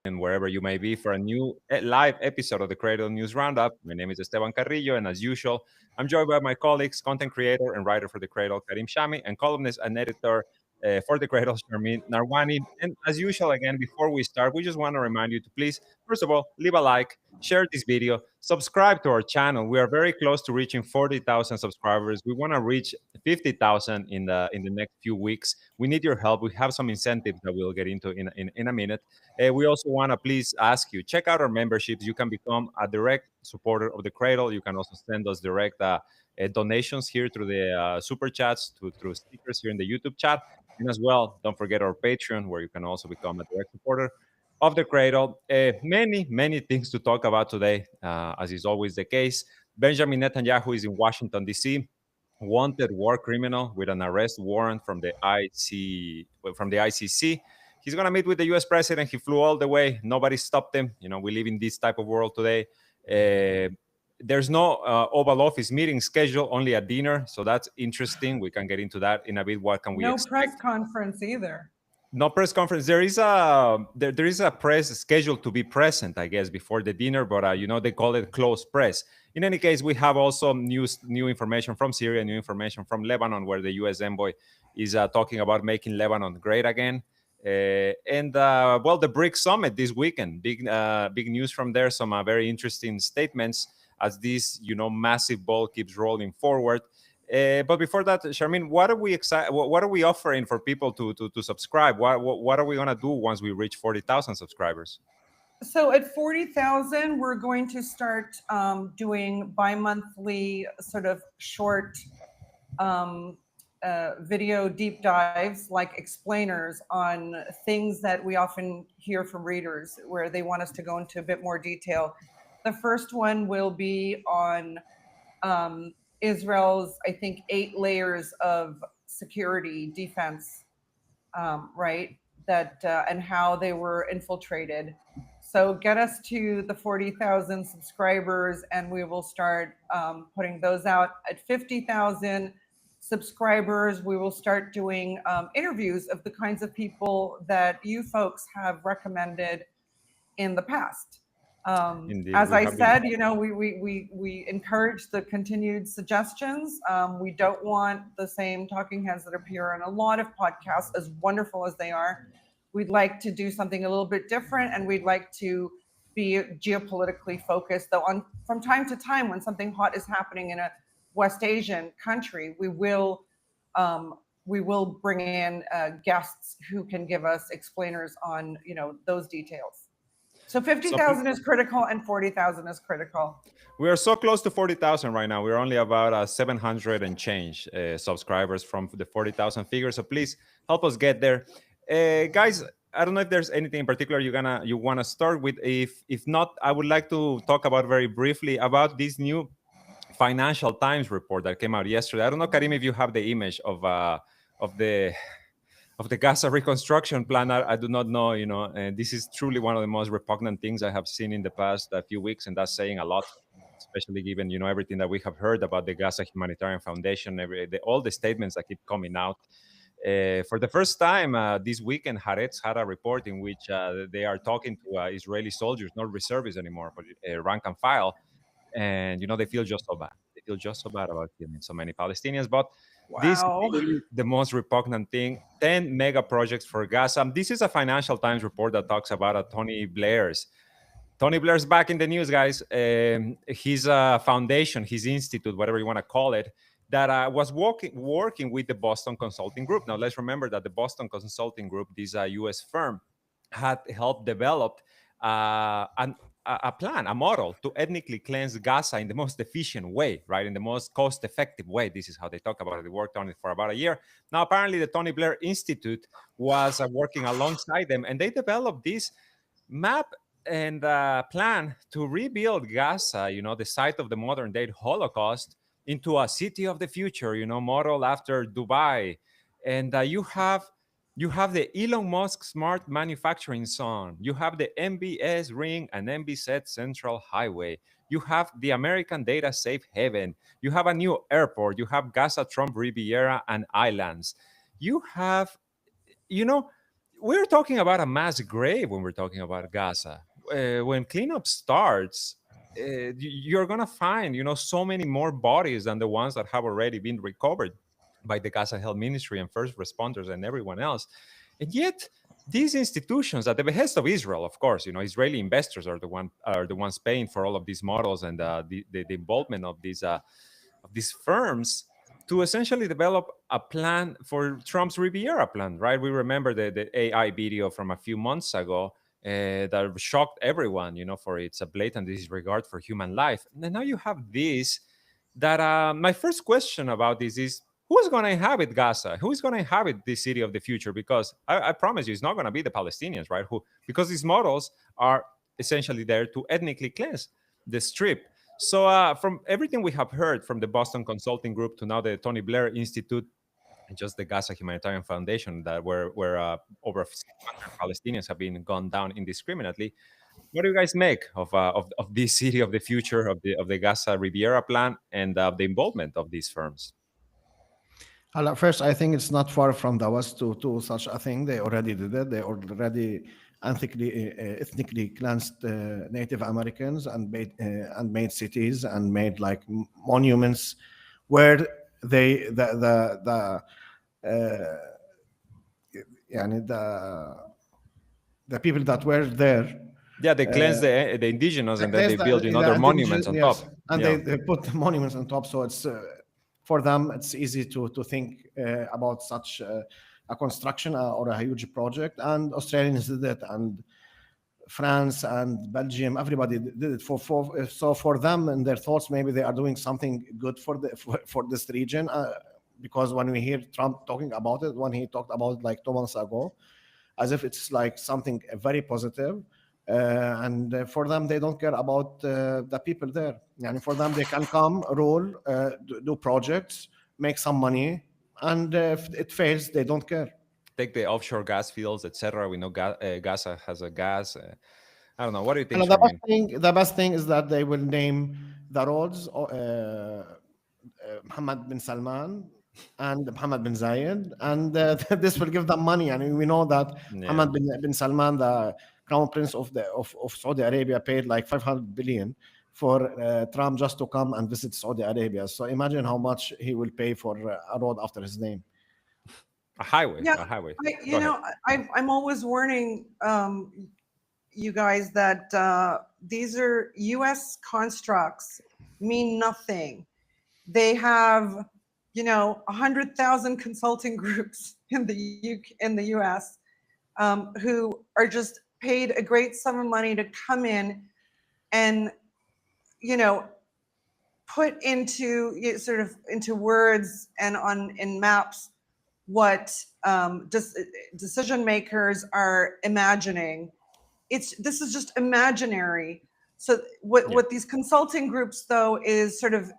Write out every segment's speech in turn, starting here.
and wherever you may be for a new live episode of the Cradle News Roundup. My name is Esteban Carrillo, and as usual, I'm joined by my colleagues, content creator and writer for the Cradle, Karim Shami, and columnist and editor for the Cradle, Sharmin Narwani. And as usual, again, before we start, we just want to remind you to please, first of all, leave a like, share this video, subscribe to our channel. We are very close to reaching 40,000 subscribers. We want to reach 50,000 in the next few weeks. We need your help. We have some incentives that we'll get into in a minute. We also want to please ask you, check out our memberships. You can become a direct supporter of the Cradle. You can also send us direct donations here through the super chats, through stickers here in the YouTube chat. And as well, don't forget our Patreon, where you can also become a direct supporter of the Cradle. Many things to talk about today, as is always the case. Benjamin Netanyahu is in Washington, D.C., wanted war criminal with an arrest warrant from the ICC. He's going to meet with the U.S. president. He flew all the way. Nobody stopped him. You know, we live in this type of world today. There's no Oval Office meeting scheduled, only a dinner. So that's interesting. We can get into that in a bit. What can we expect? No press conference either. No press conference. There is a press scheduled to be present, I guess, before the dinner, but they call it closed press. In any case, we have also new information from Syria, new information from Lebanon, where the U.S. envoy is talking about making Lebanon great again. The BRICS summit this weekend, big news from there. Some very interesting statements as this massive ball keeps rolling forward. But before that, Charmaine, what are we offering for people to subscribe? What are we gonna do once we reach 40,000 subscribers? So at 40,000, we're going to start doing bi-monthly sort of short video deep dives, like explainers on things that we often hear from readers where they want us to go into a bit more detail. The first one will be on Israel's, I think, 8 layers of security defense, right? That and how they were infiltrated. So get us to the 40,000 subscribers, and we will start putting those out. At 50,000 subscribers, we will start doing interviews of the kinds of people that you folks have recommended in the past. As I said, we encourage the continued suggestions. We don't want the same talking heads that appear on a lot of podcasts, as wonderful as they are. We'd like to do something a little bit different, and we'd like to be geopolitically focused. Though from time to time, when something hot is happening in a West Asian country, we will bring in guests who can give us explainers on those details. So 50,000 is critical and 40,000 is critical. We are so close to 40,000 right now. We're only about 700 and change subscribers from the 40,000 figure. So please help us get there. Guys, I don't know if there's anything in particular you want to start with. If not, I would like to talk about very briefly about this new Financial Times report that came out yesterday. I don't know, Karim, if you have the image of the Gaza reconstruction plan. I do not know, and this is truly one of the most repugnant things I have seen in the past few weeks, and that's saying a lot, especially given, everything that we have heard about the Gaza Humanitarian Foundation, all the statements that keep coming out. For the first time this weekend, Haaretz had a report in which they are talking to Israeli soldiers, not reservists anymore, but rank and file, and, they feel just so bad. They feel just so bad about killing so many Palestinians, but this is the most repugnant thing. 10 mega projects for Gaza. This is a Financial Times report that talks about Tony Blair's back in the news, guys. His foundation, his institute, whatever you want to call it, that was working with the Boston Consulting Group. Now, let's remember that the Boston Consulting Group, this U.S. firm, had helped develop a plan, a model to ethnically cleanse Gaza in the most efficient way, right? In the most cost-effective way. This is how they talk about it. They worked on it for about a year. Now, apparently, the Tony Blair Institute was working alongside them, and they developed this map and plan to rebuild Gaza, the site of the modern-day Holocaust, into a city of the future, modeled after Dubai. And you have the Elon Musk smart manufacturing zone. You have the MBS ring and MBZ Central Highway. You have the American data safe haven. You have a new airport. You have Gaza Trump Riviera and Islands. You have, we're talking about a mass grave when we're talking about Gaza. When cleanup starts, you're gonna find, so many more bodies than the ones that have already been recovered by the Gaza Health Ministry and first responders and everyone else. And yet, these institutions, at the behest of Israel, of course, Israeli investors are the ones paying for all of these models and the involvement of these firms to essentially develop a plan for Trump's Riviera plan, right? We remember the AI video from a few months ago that shocked everyone, for its blatant disregard for human life. And now you have this that my first question about this is, who is going to inhabit Gaza? Who is going to inhabit this city of the future? Because I promise you, it's not going to be the Palestinians, right? Because these models are essentially there to ethnically cleanse the strip. So, from everything we have heard from the Boston Consulting Group to now the Tony Blair Institute and just the Gaza Humanitarian Foundation, that where over 600 Palestinians have been gunned down indiscriminately. What do you guys make of this city of the future of the Gaza Riviera plan and the involvement of these firms? First, I think it's not far from the West to such a thing. They already did it. They already ethnically cleansed Native Americans and made cities and made like monuments where they يعني the people that were there. Yeah, they cleanse the indigenous and then There's they build other monuments on top. yes, and Yeah. they put monuments on top. So it's for them, it's easy to think about such a construction or a huge project. And Australians did it, and France and Belgium, everybody did it. So for them and their thoughts, maybe they are doing something good for this region. Because when we hear Trump talking about it, when he talked about it like 2 months ago, as if it's like something very positive. And for them, they don't care about the people there. And for them, they can come, rule, do projects, make some money, and if it fails, they don't care. Take the offshore gas fields, etc. We know Gaza has a gas. I don't know. What do you think, And Charmaine? the best thing is that they will name the roads Mohammed bin Salman and Mohammed bin Zayed, and this will give them money. And we know that Yeah. Mohammed bin Salman, the crown prince of Saudi Arabia, paid like 500 billion for Trump just to come and visit Saudi Arabia. So imagine how much he will pay for a road after his name. A highway. Yeah, A highway. I'm always warning you guys that these are U.S. constructs, mean nothing. They have 100,000 consulting groups in the U.S. Who are just paid a great sum of money to come in and put into sort of into words and in maps what decision makers are imagining. This is just imaginary. So what these consulting groups though is sort of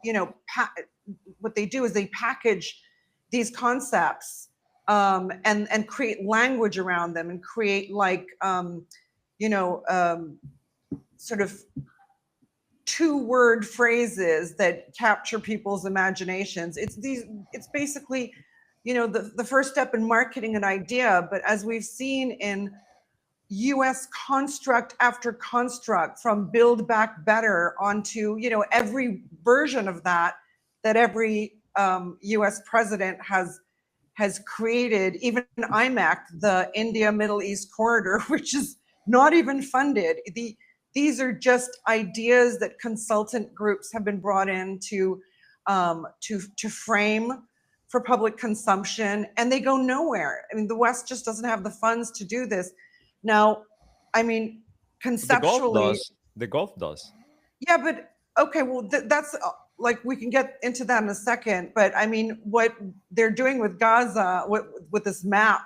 what they do is they package these concepts and create language around them and create like sort of 2-word phrases that capture people's imaginations. It's basically the first step in marketing an idea, but as we've seen in US construct after construct, from Build Back Better onto every version of that every US president has created, even IMEC, the India Middle East corridor, which is not even funded. These are just ideas that consultant groups have been brought in to frame for public consumption, and they go nowhere. I mean, the West just doesn't have the funds to do this. Now, I mean, conceptually, the Gulf does. Yeah, but okay, well, that's like, we can get into that in a second. But I mean, what they're doing with Gaza, with this map,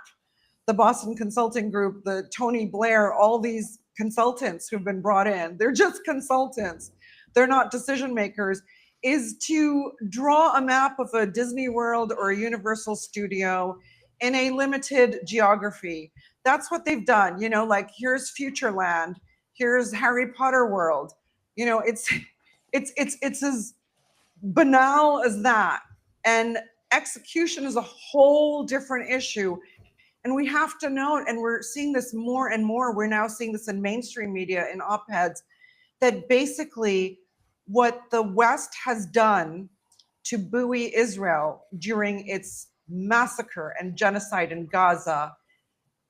the Boston Consulting Group, the Tony Blair, all these consultants who've been brought in, they're just consultants. They're not decision makers, is to draw a map of a Disney World or a Universal Studio in a limited geography. That's what they've done. Like, here's Futureland, here's Harry Potter World. It's as banal as that. And execution is a whole different issue. And we have to know, and we're seeing this more and more. We're now seeing this in mainstream media, in op-eds, that basically what the West has done to buoy Israel during its massacre and genocide in Gaza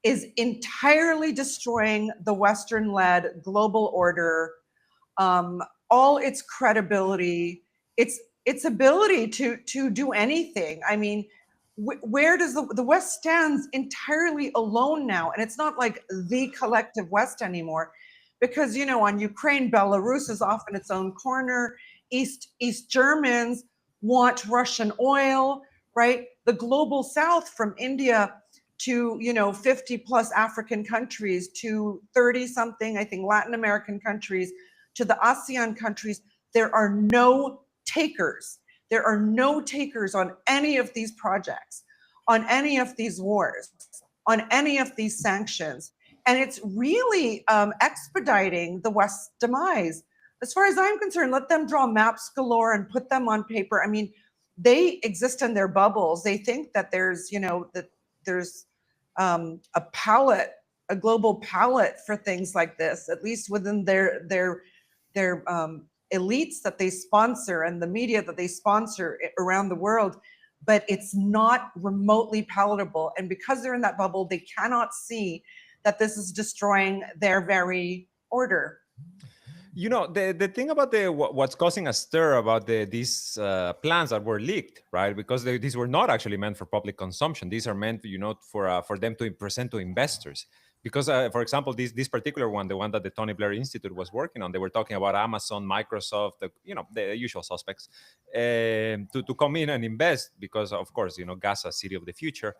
is entirely destroying the Western-led global order, all its credibility, its ability to do anything. I mean, where does the West stands entirely alone now? And it's not like the collective West anymore, because, you know, on Ukraine, Belarus is off in its own corner. East Germans want Russian oil, right? The global South, from India to, you know, 50 plus African countries, to 30 something, I think, Latin American countries, to the ASEAN countries, there are no takers. There are no takers on any of these projects, on any of these wars, on any of these sanctions. And it's really expediting the West's demise. As far as I'm concerned, let them draw maps galore and put them on paper. I mean, they exist in their bubbles. They think that there's, you know, that there's a palette, a global palette for things like this, at least within their elites that they sponsor and the media that they sponsor around the world. But it's not remotely palatable. And because they're in that bubble, they cannot see that this is destroying their very order. You know, the thing about what's causing a stir about these plans that were leaked, right? Because these were not actually meant for public consumption. These are meant, you know, for them to present to investors. Because, for example, this particular one, the one that the Tony Blair Institute was working on, they were talking about Amazon, Microsoft, the usual suspects, to come in and invest because, of course, you know, Gaza, city of the future.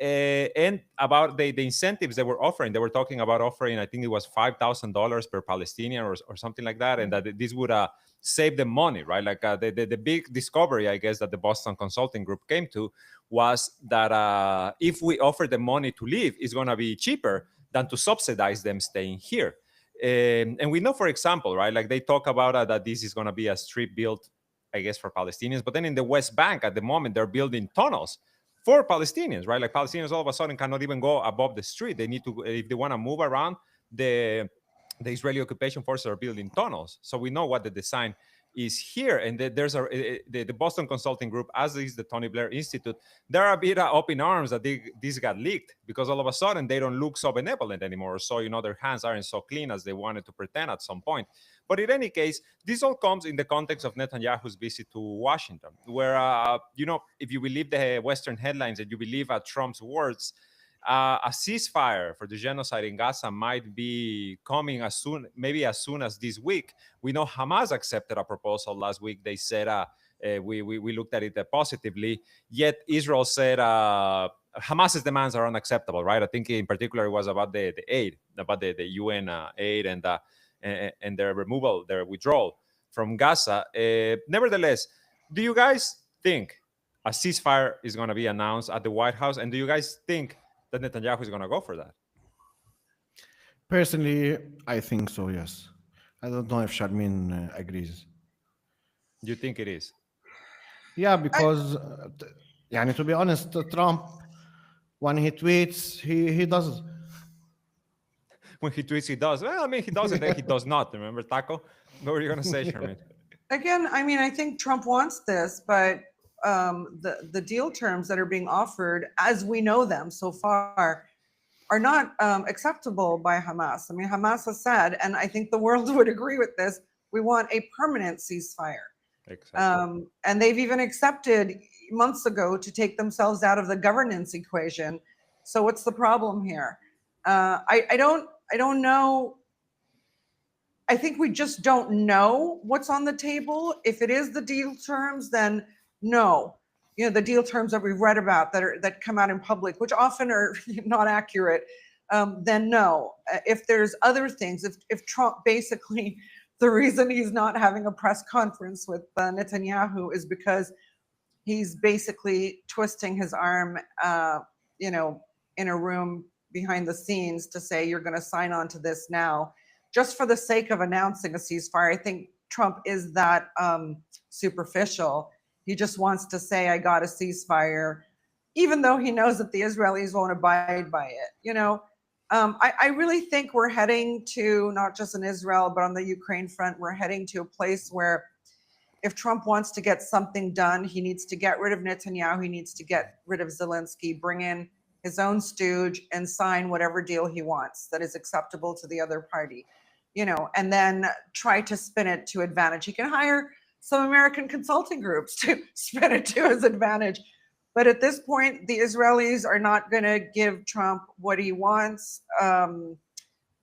And about the incentives they were offering. They were talking about offering, I think it was $5,000 per Palestinian or something like that. And that this would save them money, right? Like the big discovery, I guess, that the Boston Consulting Group came to was that if we offer them money to leave, it's going to be cheaper than to subsidize them staying here. And we know, for example, right, like they talk about that this is going to be a strip built, I guess, for Palestinians. But then in the West Bank, at the moment, they're building tunnels for Palestinians, right? Like Palestinians all of a sudden cannot even go above the street. They need to, if they want to move around, the Israeli occupation forces are building tunnels. So we know what the design is here. And there's the Boston Consulting Group, as is the Tony Blair Institute, they're a bit up in arms that this got leaked because all of a sudden they don't look so benevolent anymore. So, you know, their hands aren't so clean as they wanted to pretend at some point. But in any case, this all comes in the context of Netanyahu's visit to Washington, where, you know, if you believe the Western headlines and you believe Trump's words, a ceasefire for the genocide in Gaza might be coming maybe as soon as this week. We know Hamas accepted a proposal last week. They said we looked at it positively, yet Israel said Hamas's demands are unacceptable, right? I think in particular it was about the aid, about the UN aid and their removal, their withdrawal from Gaza. Nevertheless, do you guys think a ceasefire is going to be announced at the White House? And do you guys think that Netanyahu is going to go for that? Personally, I think so, yes. I don't know if Sharmin agrees. You think it is? Yeah, because, to be honest, Trump, when he tweets, he does. When he tweets, he does. Well, I mean, he does and then he does not. Remember, Taco? What were you going to say, Sharmin? Again, I mean, I think Trump wants this, but the deal terms that are being offered, as we know them so far, are not acceptable by Hamas. I mean, Hamas has said, and I think the world would agree with this, we want a permanent ceasefire. Exactly. And they've even accepted months ago to take themselves out of the governance equation. So what's the problem here? I don't know. I think we just don't know what's on the table. If it is the deal terms, then no. You know, the deal terms that we've read about that come out in public, which often are not accurate, then no. If there's other things, if Trump basically, the reason he's not having a press conference with Netanyahu is because he's basically twisting his arm, in a room behind the scenes to say, you're going to sign on to this now, just for the sake of announcing a ceasefire. I think Trump is that superficial. He just wants to say, I got a ceasefire, even though he knows that the Israelis won't abide by it. I really think we're heading to, not just in Israel, but on the Ukraine front, we're heading to a place where if Trump wants to get something done, he needs to get rid of Netanyahu, he needs to get rid of Zelensky, bring in his own stooge, and sign whatever deal he wants that is acceptable to the other party, and then try to spin it to advantage. He can hire some American consulting groups to spin it to his advantage. But at this point, the Israelis are not going to give Trump what he wants,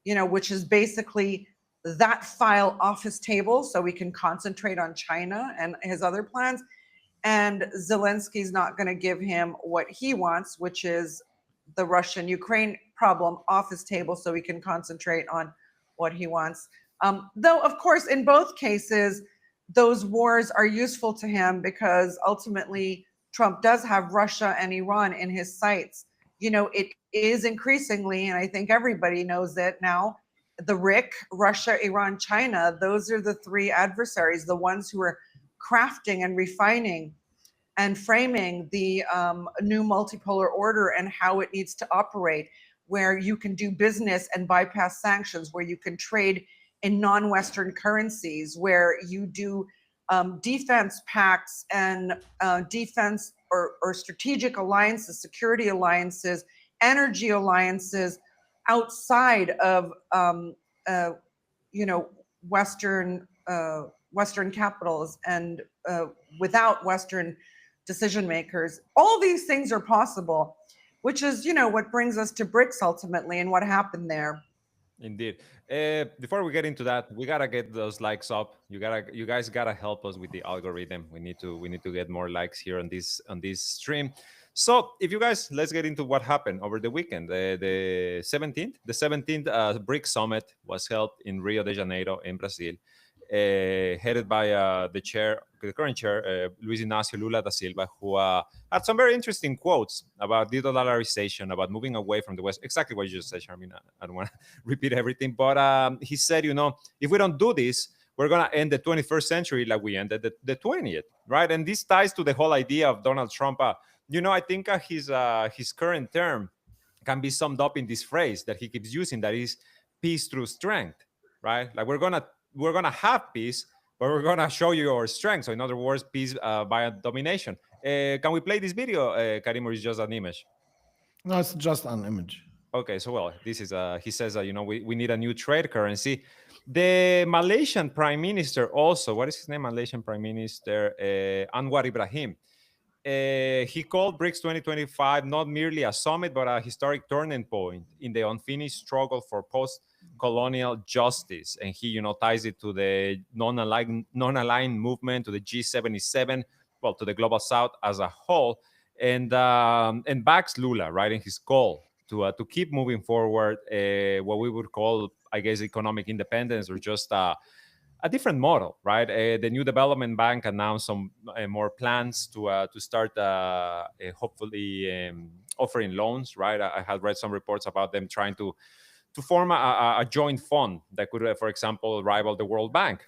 which is basically that file off his table so we can concentrate on China and his other plans. And Zelensky's not going to give him what he wants, which is the Russian-Ukraine problem off his table so we can concentrate on what he wants. Though, of course, in both cases, those wars are useful to him because ultimately Trump does have Russia and Iran in his sights. It is increasingly, and I think everybody knows it now, the BRIC, Russia, Iran, China, those are the three adversaries, the ones who are crafting and refining and framing the new multipolar order and how it needs to operate, where you can do business and bypass sanctions, where you can trade in non-Western currencies, where you do defense pacts and defense or strategic alliances, security alliances, energy alliances outside of Western capitals and without Western decision makers. All these things are possible, which is what brings us to BRICS ultimately and what happened there. Indeed. Before we get into that, we gotta get those likes up. You guys gotta help us with the algorithm. We need to get more likes here on this stream. So if you guys, let's get into what happened over the weekend. The 17th BRICS summit was held in Rio de Janeiro in Brazil, headed by the current chair, Luis Inácio Lula da Silva, who had some very interesting quotes about de-dollarization, about moving away from the West. Exactly what you just said, Charmin. I don't want to repeat everything, but he said, if we don't do this, we're going to end the 21st century like we ended the 20th, right? And this ties to the whole idea of Donald Trump. I think his current term can be summed up in this phrase that he keeps using, that is peace through strength, right? Like we're gonna have peace, but we're gonna show you our strength. So in other words, peace by domination. Can we play this video, Karim, or is just an image? No, it's just an image. Okay, so this is he says that we need a new trade currency. The Malaysian Prime Minister also, what is his name? Malaysian Prime Minister Anwar Ibrahim. He called BRICS 2025 not merely a summit, but a historic turning point in the unfinished struggle for post-colonial justice. And he, ties it to the non-aligned movement, to the G77, well, to the global South as a whole, and backs Lula, right, in his call to keep moving forward, what we would call, I guess, economic independence, or just a different model, right? The New Development Bank announced some more plans to start hopefully offering loans, right? I had read some reports about them trying to form a joint fund that could, for example, rival the World Bank,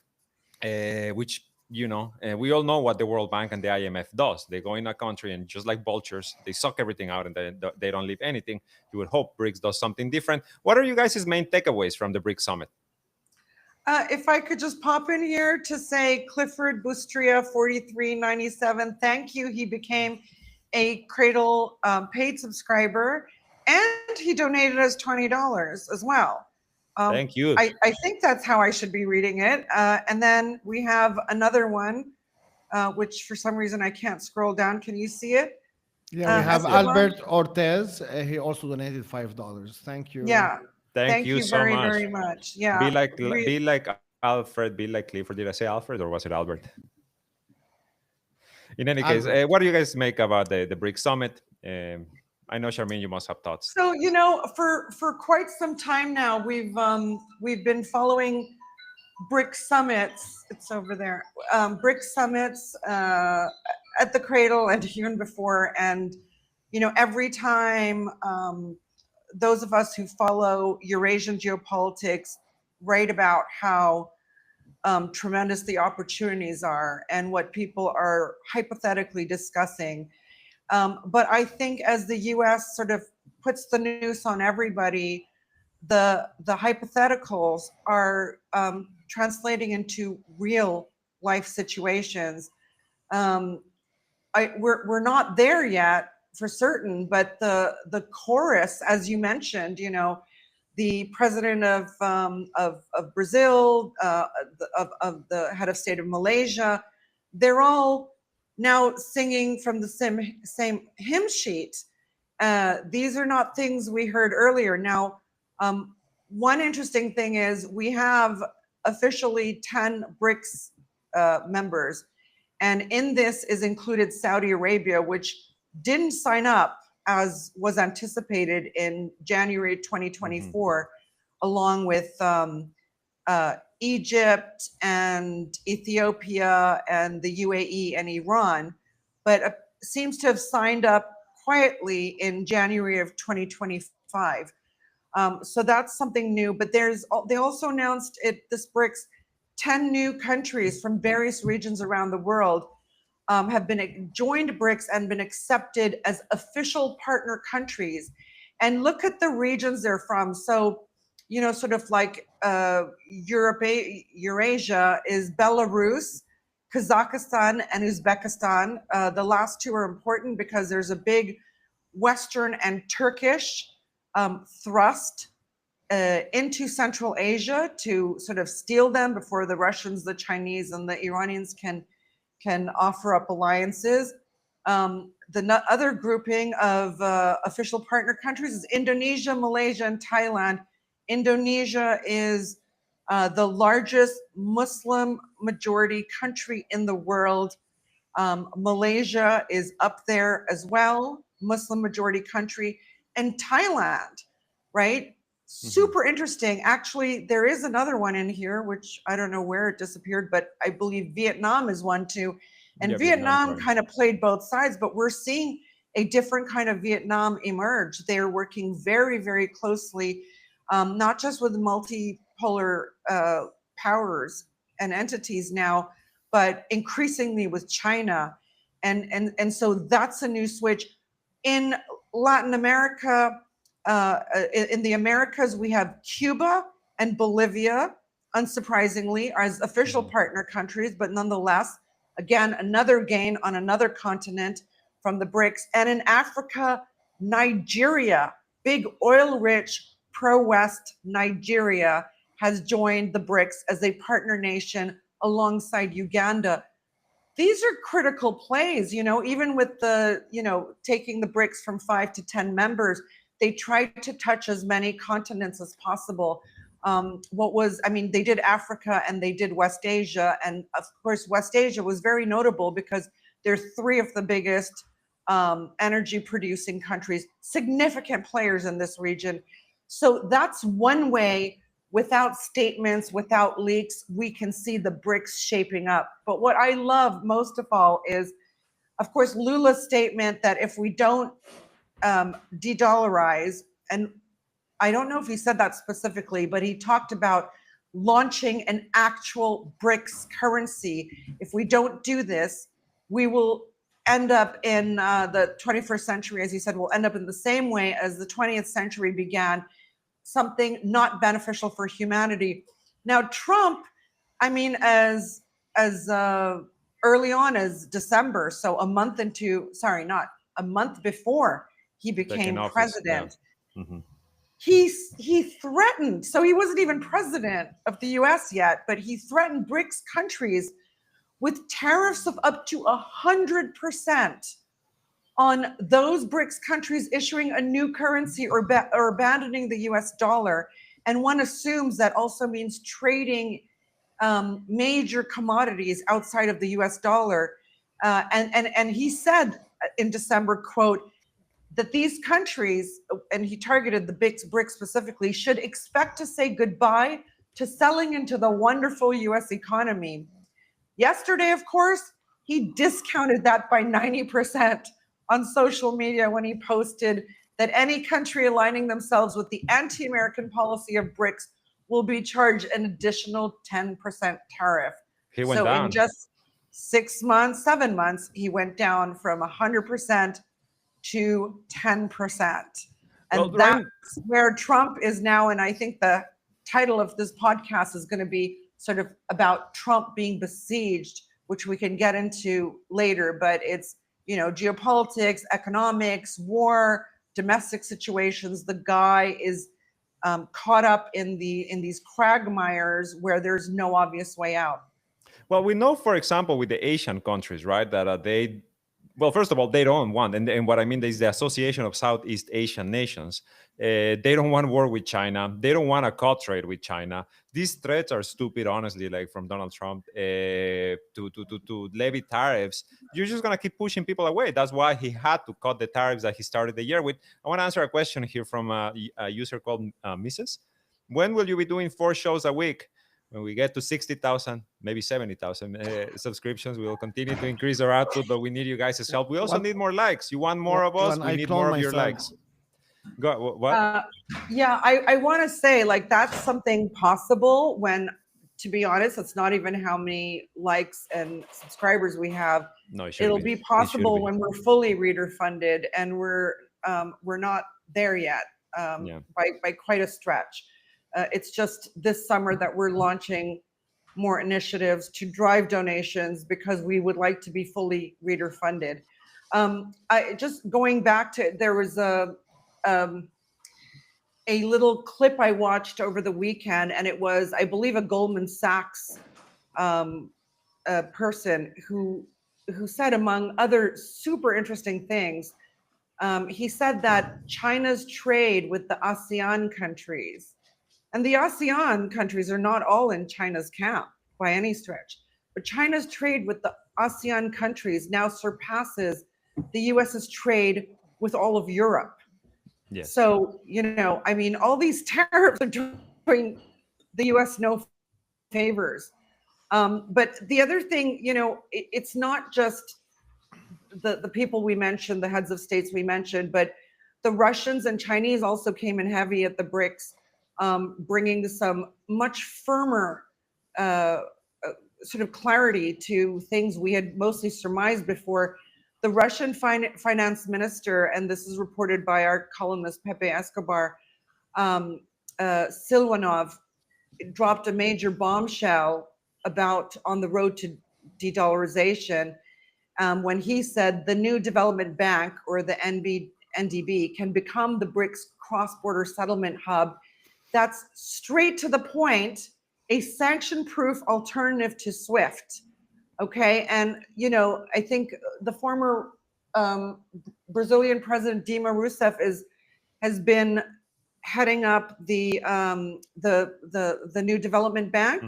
which, we all know what the World Bank and the IMF does. They go in a country and just like vultures, they suck everything out and they don't leave anything. You would hope BRICS does something different. What are you guys' main takeaways from the BRICS summit? If I could just pop in here to say Clifford Bustria 4397, thank you. He became a Cradle paid subscriber, and he donated us $20 as well. Thank you. I think that's how I should be reading it. And then we have another one, which for some reason I can't scroll down. Can you see it? Yeah, we have Albert Ortez. He also donated $5. Thank you. Yeah. Thank you so very, much. very much. Yeah. Be like Alfred, be like Clifford. Did I say Alfred or was it Albert? In any case, what do you guys make about the BRICS summit? I know, Charmaine, you must have thoughts. So, for quite some time now, we've been following BRICS summits. It's over there. BRICS summits at the Cradle and even before. And, every time those of us who follow Eurasian geopolitics write about how tremendous the opportunities are and what people are hypothetically discussing. But I think as the U.S. sort of puts the noose on everybody, the hypotheticals are translating into real life situations. We're not there yet for certain, but the chorus, as you mentioned, you know, the president of Brazil, of the head of state of Malaysia, they're all now singing from the same hymn sheet. These are not things we heard earlier. Now, one interesting thing is we have officially 10 BRICS members, and in this is included Saudi Arabia, which didn't sign up as was anticipated in January 2024, along with Egypt and Ethiopia and the UAE and Iran, but seems to have signed up quietly in January of 2025. So that's something new. But they also announced this BRICS, 10 new countries from various regions around the world have been joined BRICS and been accepted as official partner countries. And look at the regions they're from. So, you know, sort of like Eurasia is Belarus, Kazakhstan, and Uzbekistan. The last two are important because there's a big Western and Turkish thrust into Central Asia to sort of steal them before the Russians, the Chinese, and the Iranians can offer up alliances. The other grouping of official partner countries is Indonesia, Malaysia, and Thailand. Indonesia is the largest Muslim majority country in the world. Malaysia is up there as well, Muslim majority country. And Thailand, right? Super interesting. Actually, there is another one in here, which I don't know where it disappeared, but I believe Vietnam is one too. And yeah, Vietnam kind of played both sides, but we're seeing a different kind of Vietnam emerge. They're working very, very closely, not just with multipolar powers and entities now, but increasingly with China. And so that's a new switch. In Latin America, in the Americas, we have Cuba and Bolivia, unsurprisingly, as official partner countries, but nonetheless, again, another gain on another continent from the BRICS. And in Africa, Nigeria, big oil-rich, pro-West Nigeria, has joined the BRICS as a partner nation alongside Uganda. These are critical plays, you know, even with the, you know, taking the BRICS from 5 to 10 members, they tried to touch as many continents as possible. They did Africa and they did West Asia. And of course, West Asia was very notable because they're three of the biggest energy producing countries, significant players in this region. So that's one way, without statements, without leaks, we can see the BRICS shaping up. But what I love most of all is, of course, Lula's statement that if we don't de-dollarize, and I don't know if he said that specifically, but he talked about launching an actual BRICS currency. If we don't do this, we will end up in the 21st century, as he said, we'll end up in the same way as the 20th century began, something not beneficial for humanity. Now, Trump, I mean, as early on as December, so a month before he became president, he threatened, so he wasn't even president of the US yet, but he threatened BRICS countries with tariffs of up to 100% on those BRICS countries issuing a new currency or abandoning the US dollar. And one assumes that also means trading major commodities outside of the US dollar. And he said in December, quote, that these countries, and he targeted the BRICS specifically, should expect to say goodbye to selling into the wonderful US economy. Yesterday, of course, he discounted that by 90% on social media when he posted that any country aligning themselves with the anti-American policy of BRICS will be charged an additional 10% tariff. He went down. In just 7 months, he went down from 100% to 10%. And Well, that's right. where Trump is now. And I think the title of this podcast is going to be sort of about Trump being besieged, which we can get into later. But it's, you know, geopolitics, economics, war, domestic situations. The guy is caught up in these quagmires where there's no obvious way out. Well, we know, for example, with the Asian countries, right, that well, first of all, they don't want, and what I mean is the Association of Southeast Asian Nations. They don't want war with China. They don't want a cut trade with China. These threats are stupid, honestly, like from Donald Trump to levy tariffs. You're just going to keep pushing people away. That's why he had to cut the tariffs that he started the year with. I want to answer a question here from a user called Mrs. When will you be doing 4 shows a week? When we get to 60,000, maybe 70,000 subscriptions, we will continue to increase our output, but we need you guys' help. We also need more likes. You want more of us? When We I need clone more of your myself. likes. Go, what? Yeah, I want to say, like, that's something possible when, to be honest, it's not even how many likes and subscribers we have. No, it should It'll be. be possible when we're fully reader funded, and we're not there yet by quite a stretch. It's just this summer that we're launching more initiatives to drive donations because we would like to be fully reader funded. I just going back to, there was a little clip I watched over the weekend, and it was, I believe, a Goldman Sachs person who said, among other super interesting things, he said that China's trade with the ASEAN countries, and the ASEAN countries are not all in China's camp by any stretch, but China's trade with the ASEAN countries now surpasses the US's trade with all of Europe. Yes. So, you know, I mean, all these tariffs are doing the US no favors. But the other thing, you know, it's not just the people we mentioned, the heads of states we mentioned, but the Russians and Chinese also came in heavy at the BRICS, bringing some much firmer sort of clarity to things we had mostly surmised before. The Russian finance minister, and this is reported by our columnist Pepe Escobar, Silvanov, dropped a major bombshell about on the road to de-dollarization when he said the new development bank, or the NDB, can become the BRICS cross-border settlement hub. That's straight to the point, a sanction-proof alternative to SWIFT. Okay, and you know, I think the former Brazilian president Dilma Rousseff has been heading up the new development bank,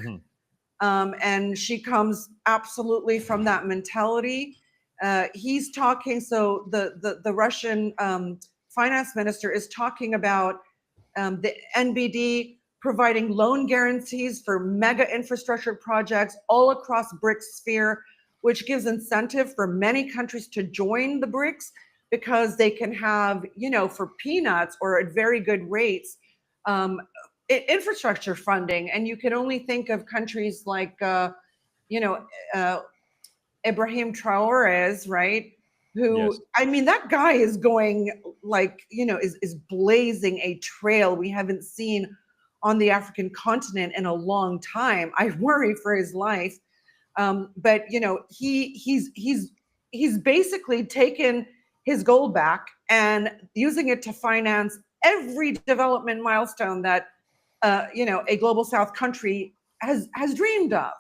and she comes absolutely from that mentality. He's talking, so the Russian finance minister is talking about the NBD providing loan guarantees for mega infrastructure projects all across BRICS sphere, which gives incentive for many countries to join the BRICS because they can have, you know, for peanuts or at very good rates, infrastructure funding. And you can only think of countries like, you know, Ibrahim Traore's, right? Who, yes. I mean, that guy is going, like, you know, is blazing a trail we haven't seen on the African continent in a long time. I worry for his life. But you know, he's basically taken his gold back and using it to finance every development milestone that you know, a global South country has dreamed of.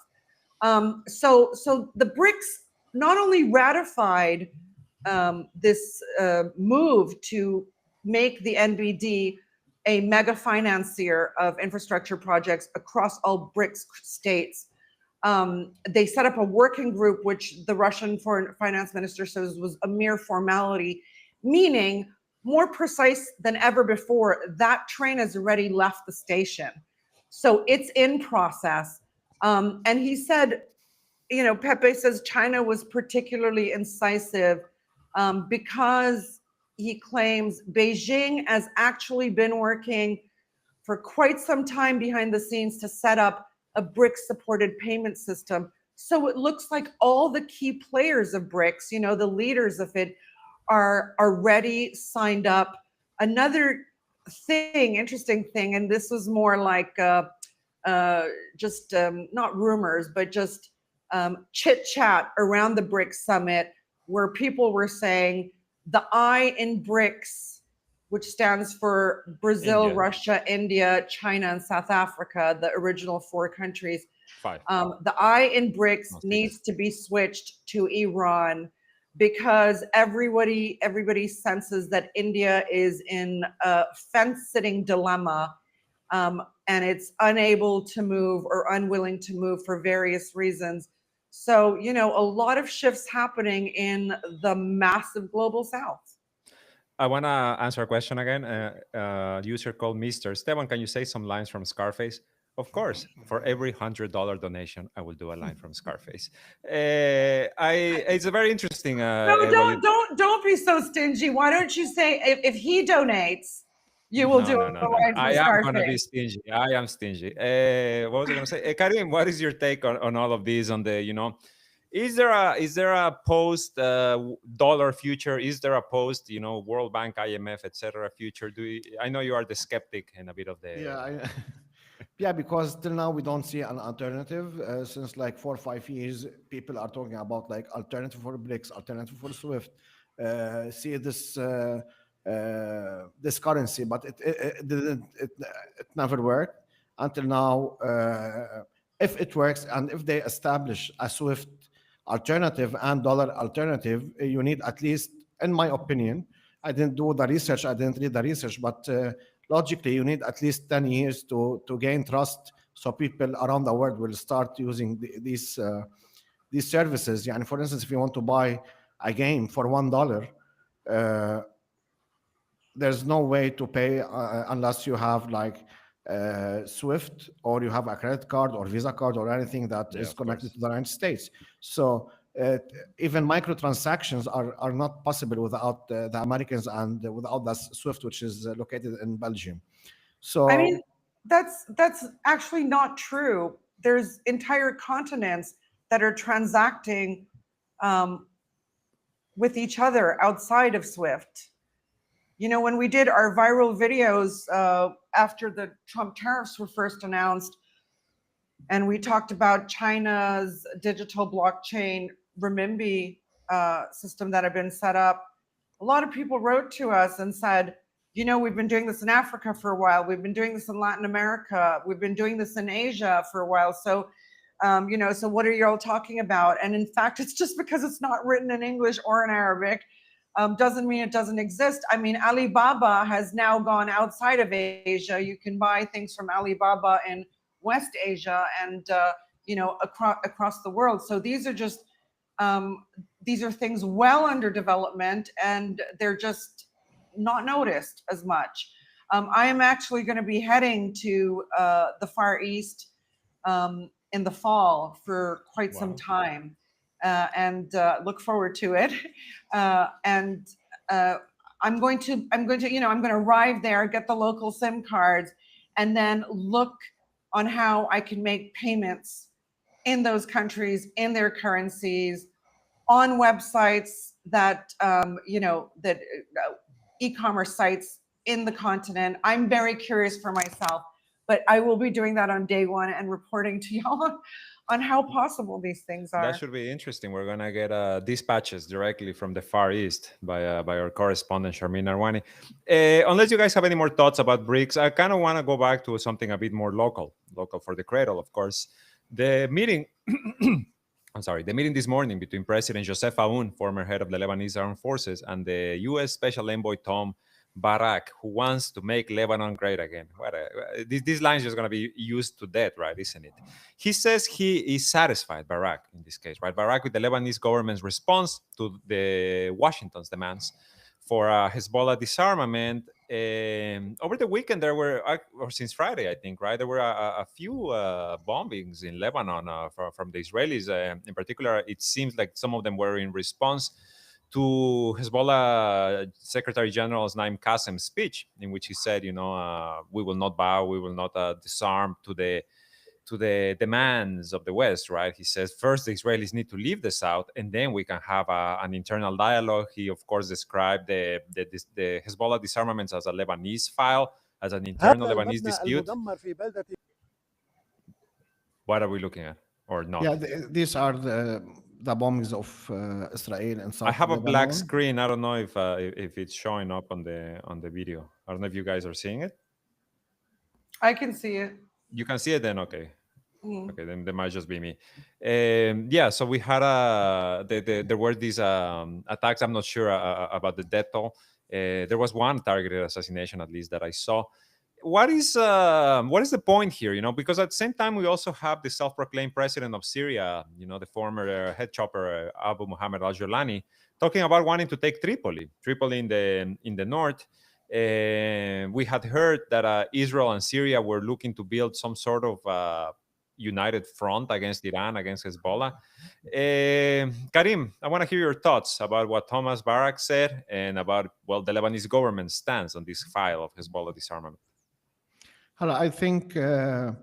So the BRICS not only ratified this move to make the NBD a mega financier of infrastructure projects across all BRICS states. They set up a working group, which the Russian foreign finance minister says was a mere formality, meaning, more precise than ever before, that train has already left the station. So it's in process. And he said, you know, Pepe says China was particularly incisive because he claims Beijing has actually been working for quite some time behind the scenes to set up a BRICS-supported payment system. So it looks like all the key players of BRICS, you know, the leaders of it, are already signed up. Another interesting thing, and this was more like just not rumors, but just chit chat around the BRICS summit, where people were saying the I in BRICS, which stands for Brazil, India. Russia, India, China, and South Africa, the original 4 countries. 5. The I in BRICS No, 6. needs to be switched to Iran, because everybody senses that India is in a fence-sitting dilemma, and it's unable to move or unwilling to move for various reasons. So, a lot of shifts happening in the massive global south. I want to answer a question again. User called Mr. Esteban, can you say some lines from Scarface? Of course. For every $100 donation, I will do a line from Scarface. It's a very interesting. No, don't be so stingy. Why don't you say if he donates, you will do a line from I am going to be Scarface? stingy. I am stingy. What was I going to say? Karim, what is your take on all of these? On the, is there a post dollar future? Is there a post, World Bank, IMF, etc. future? I know you are the skeptic and a bit of the Yeah, because till now we don't see an alternative. Since like 4 or 5 years, people are talking about like alternative for BRICS, alternative for SWIFT. See this currency, but it never worked until now. If it works and if they establish a SWIFT alternative and dollar alternative, you need at least, in my opinion, I didn't do the research, I didn't read the research, but logically, you need at least 10 years to gain trust, so people around the world will start using these services. Yeah, and for instance, if you want to buy a game for $1, there's no way to pay unless you have like SWIFT, or you have a credit card or Visa card or anything that is connected to the United States. So even microtransactions are not possible without the Americans and without the SWIFT, which is located in Belgium. So I mean, that's actually not true. There's entire continents that are transacting with each other outside of SWIFT. When we did our viral videos after the Trump tariffs were first announced, and we talked about China's digital blockchain renminbi system that had been set up, a lot of people wrote to us and said, we've been doing this in Africa for a while. We've been doing this in Latin America. We've been doing this in Asia for a while. So, so what are you all talking about? And in fact, it's just because it's not written in English or in Arabic doesn't mean it doesn't exist. I mean, Alibaba has now gone outside of Asia. You can buy things from Alibaba in West Asia and, across the world. So these are just, these are things well under development, and they're just not noticed as much. I am actually going to be heading to the Far East in the fall for quite some time, and look forward to it. And I'm going to, I'm going to arrive there, get the local SIM cards, and then look on how I can make payments in those countries, in their currencies, on websites that, that e-commerce sites in the continent. I'm very curious for myself, but I will be doing that on day one and reporting to y'all on how possible these things are. That should be interesting. We're going to get dispatches directly from the Far East by our correspondent, Sharmin Arwani. Unless you guys have any more thoughts about BRICS, I kind of want to go back to something a bit more local for the cradle, of course. The meeting, the meeting this morning between President Joseph Aoun, former head of the Lebanese Armed Forces, and the U.S. Special Envoy Tom Barak, who wants to make Lebanon great again. This line is just going to be used to death, right? Isn't it? He says he is satisfied, Barak, in this case, right? Barak with the Lebanese government's response to the Washington's demands for Hezbollah disarmament. Over the weekend, there were, or since Friday, I think, right? There were a few bombings in Lebanon from the Israelis. In particular, it seems like some of them were in response to Hezbollah Secretary General's Naim Qasem's speech, in which he said, we will not bow, we will not disarm to the to the demands of the West, right? He says first the Israelis need to leave the South, and then we can have an internal dialogue. He, of course, described the Hezbollah disarmaments as a Lebanese file, as an internal Lebanese dispute. What are we looking at, or not? Yeah, these are the bombings of Israel and South I have a Lebanon. black screen. I don't know if it's showing up on the video. I don't know if you guys are seeing it. I can see it. You can see it then, okay. Mhm. Okay, then there might just be me. Yeah, so we had there were these attacks. I'm not sure about the death toll. There was one targeted assassination, at least, that I saw. What is the point here? You know, because at the same time we also have the self-proclaimed president of Syria, you know, the former head chopper Abu Muhammad al-Jolani, talking about wanting to take Tripoli in the north. We had heard that Israel and Syria were looking to build some sort of united front against Iran, against Hezbollah. Karim, I want to hear your thoughts about what Thomas Barak said and about, well, the Lebanese government's stance on this file of Hezbollah disarmament. Hello, I think the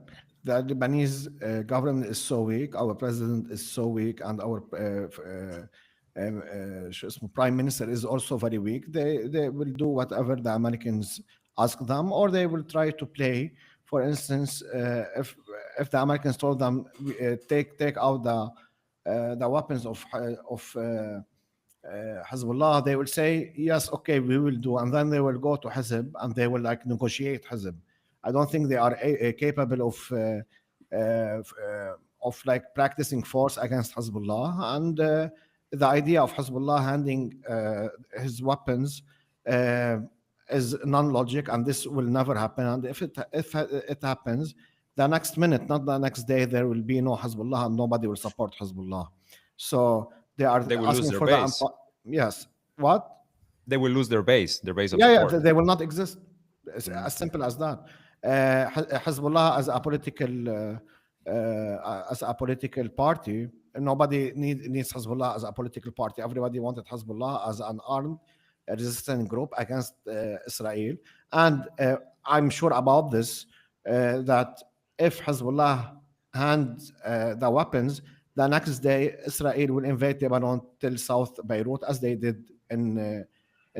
Lebanese government is so weak, our president is so weak, and our prime minister is also very weak. They will do whatever the Americans ask them, or they will try to play. For instance, if the Americans told them take out the weapons of Hezbollah, they will say yes, okay, we will do, and then they will go to Hezb and they will like negotiate Hezb. I don't think they are capable of like practicing force against Hezbollah. And the idea of Hezbollah handing his weapons is non-logic, and this will never happen. And if it happens, the next minute, not the next day, there will be no Hezbollah and nobody will support Hezbollah. So they will asking for base. Yes. What? They will lose their base of support. Yeah, they will not exist. It's as simple as that. Hezbollah as a political party, nobody needs Hezbollah as a political party. Everybody wanted Hezbollah as an armed resistant group against Israel. And I'm sure about this, that if Hezbollah hands the weapons, the next day Israel will invade Lebanon till South Beirut, as they did in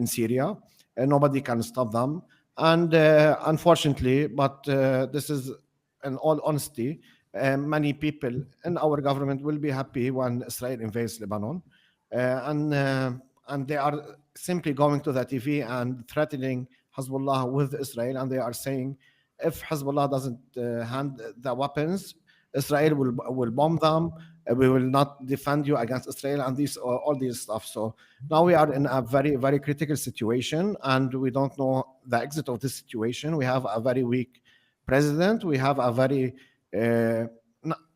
Syria. Nobody can stop them. And unfortunately, but this is in all honesty, many people in our government will be happy when Israel invades Lebanon. And they are simply going to the TV and threatening Hezbollah with Israel. And they are saying, if Hezbollah doesn't hand the weapons, Israel will bomb them. We will not defend you against Israel, and all these stuff. So now we are in a very, very critical situation, and we don't know the exit of this situation. We have a very weak president. We have a very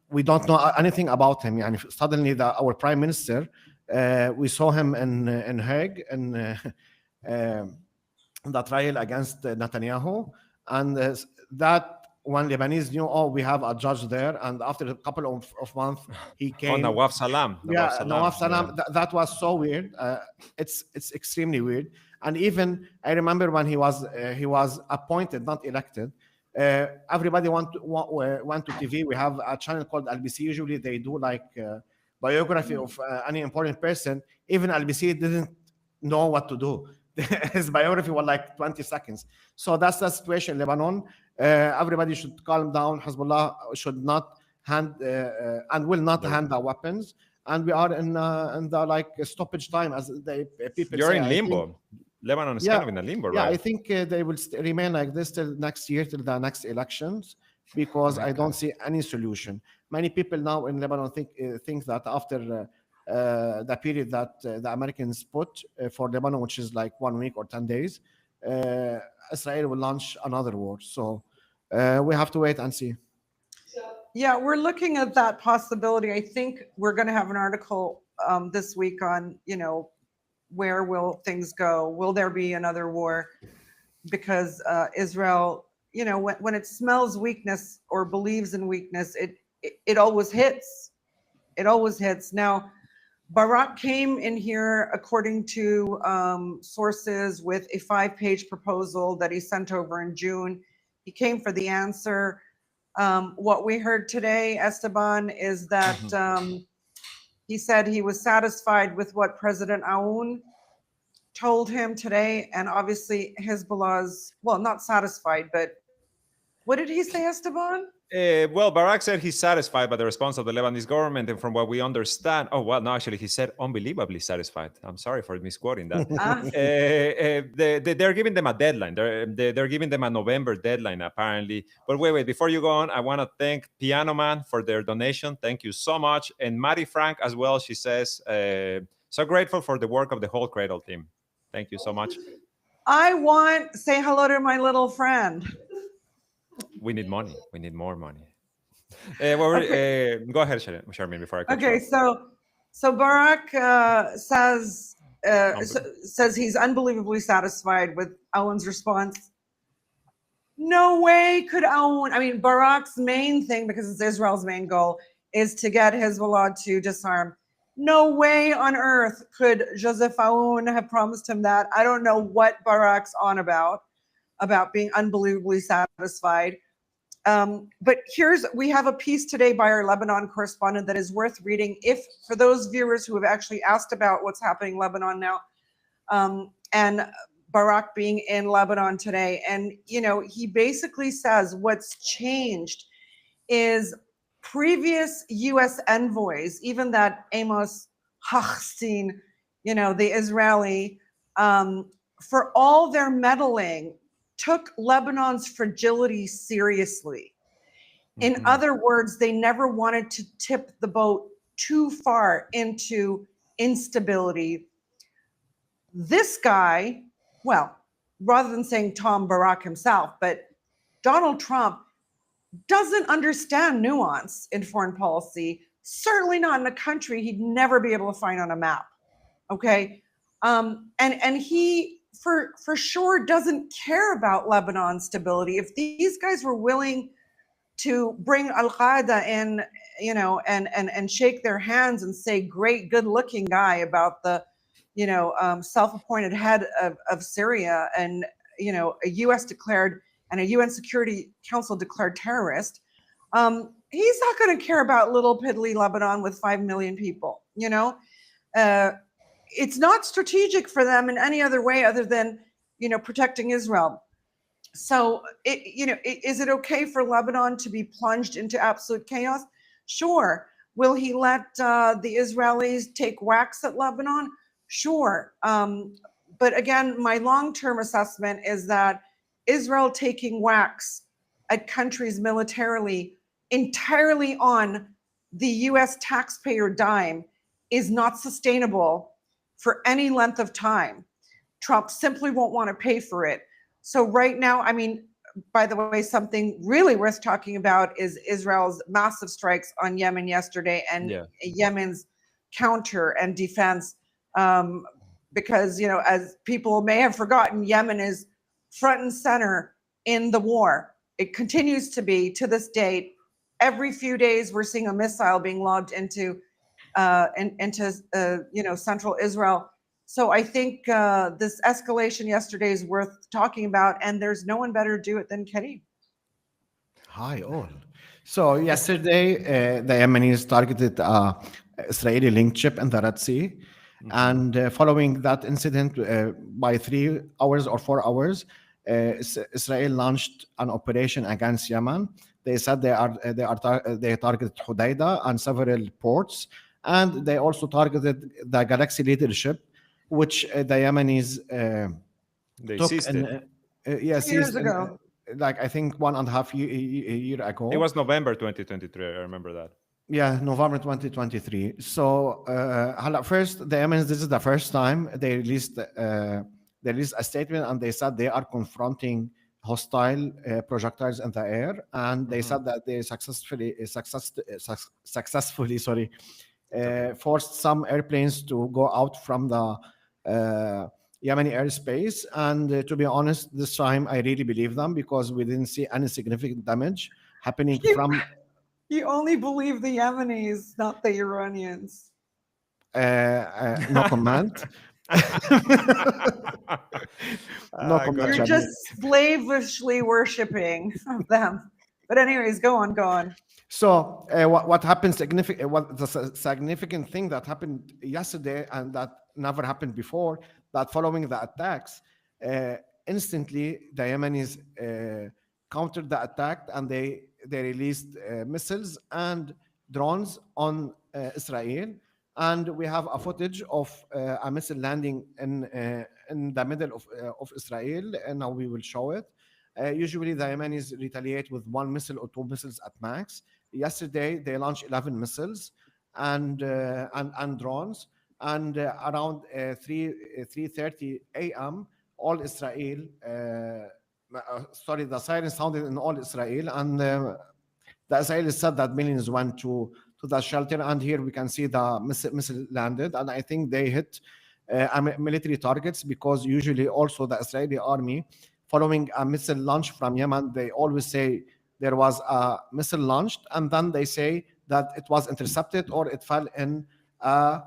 we don't know anything about him. And suddenly, our prime minister, we saw him in Hague in the trial against Netanyahu, and that. When Lebanese knew, oh, we have a judge there, and after a couple of months, he came. Oh, Nawaf Salam. Nawaf Salam. Yeah. That was so weird. It's extremely weird. And even I remember when he was appointed, not elected. Everybody went to TV. We have a channel called LBC. Usually they do like biography of any important person. Even LBC didn't know what to do. His biography was like 20 seconds. So that's the situation in Lebanon. Everybody should calm down. Hezbollah should not hand and will not hand the weapons. And we are in the like stoppage time, as people You're say. in limbo. Lebanon is kind of in a limbo, right? Yeah, I think they will remain like this till next year, till the next elections, because I don't see any solution. Many people now in Lebanon think that after the period that the Americans put for Lebanon, which is like 1 week or 10 days, Israel will launch another war. So we have to wait and see. Yeah, we're looking at that possibility. I think we're going to have an article this week on, where will things go? Will there be another war? Because Israel, when it smells weakness or believes in weakness, it always hits. It always hits. Now, Barak came in here, according to sources, with a 5-page proposal that he sent over in June. He came for the answer. What we heard today, Esteban, is that he said he was satisfied with what President Aoun told him today, and obviously Hezbollah's, well, not satisfied, but what did he say, Esteban? Well, Barak said he's satisfied by the response of the Lebanese government, and from what we understand, oh well, no, actually, he said unbelievably satisfied. I'm sorry for misquoting that. They're giving them a deadline. They're giving them a November deadline, apparently. But wait, before you go on, I want to thank Piano Man for their donation. Thank you so much, and Maddie Frank as well. She says, so grateful for the work of the whole Cradle team. Thank you so much. I want say hello to my little friend. We need money. We need more money. Go ahead, Charmaine, before I cut you off. So Barak says he's unbelievably satisfied with Aoun's response. No way could Aoun. I mean, Barak's main thing, because it's Israel's main goal, is to get Hezbollah to disarm. No way on earth could Joseph Aoun have promised him that. I don't know what Barak's on about being unbelievably satisfied. But we have a piece today by our Lebanon correspondent that is worth reading, for those viewers who have actually asked about what's happening in Lebanon now, and Barak being in Lebanon today. And, he basically says what's changed is previous U.S. envoys, even that Amos Hochstein, the Israeli, for all their meddling, took Lebanon's fragility seriously. In other words, they never wanted to tip the boat too far into instability. This guy, well, rather than saying Tom Barak himself, but Donald Trump doesn't understand nuance in foreign policy, certainly not in a country he'd never be able to find on a map. Okay. And he, for sure doesn't care about Lebanon's stability. If these guys were willing to bring Al-Qaeda in, and shake their hands and say, great, good looking guy about the, self-appointed head of Syria and, a US declared and a UN Security Council declared terrorist, he's not going to care about little piddly Lebanon with 5 million people, it's not strategic for them in any other way other than, protecting Israel. So, is it okay for Lebanon to be plunged into absolute chaos? Sure. Will he let the Israelis take whacks at Lebanon? Sure. But again, my long-term assessment is that Israel taking whacks at countries militarily entirely on the US taxpayer dime is not sustainable for any length of time. Trump simply won't want to pay for it. So right now, I mean, by the way, something really worth talking about is Israel's massive strikes on Yemen yesterday and Yemen's counter and defense. Because, as people may have forgotten, Yemen is front and center in the war. It continues to be to this date. Every few days, we're seeing a missile being lobbed into central Israel. So I think this escalation yesterday is worth talking about, and there's no one better to do it than Karim. Hi, all. So yesterday, the Yemenis targeted Israeli linked ship in the Red Sea. And following that incident, by 3 hours or 4 hours, Israel launched an operation against Yemen. They said they targeted Hodeidah and several ports, and they also targeted the Galaxy leadership, which the Yemenis they took seized it. Years ago. Like I think 1.5 year ago. It was November 2023. I remember that. Yeah, November 2023. So first, the Yemenis, this is the first time they released a statement, and they said they are confronting hostile projectiles in the air, and they said that they successfully forced some airplanes to go out from the Yemeni airspace. And to be honest, this time I really believe them, because we didn't see any significant damage happening from. You only believe the Yemenis, not the Iranians. No comment. No comment. You're just slavishly worshiping them. But anyways, go on. So what happened? What the significant thing that happened yesterday and that never happened before? That following the attacks, instantly the Yemenis countered the attack and they released missiles and drones on Israel. And we have a footage of a missile landing in the middle of Israel, and now we will show it. Usually, the Yemenis retaliate with one missile or two missiles at max. Yesterday, they launched 11 missiles and drones, and around 3:30 a.m., all Israel. The siren sounded in all Israel, and the Israelis said that millions went to the shelter. And here we can see the missile landed, and I think they hit military targets, because usually also the Israeli army, following a missile launch from Yemen, they always say there was a missile launched, and then they say that it was intercepted or it fell in a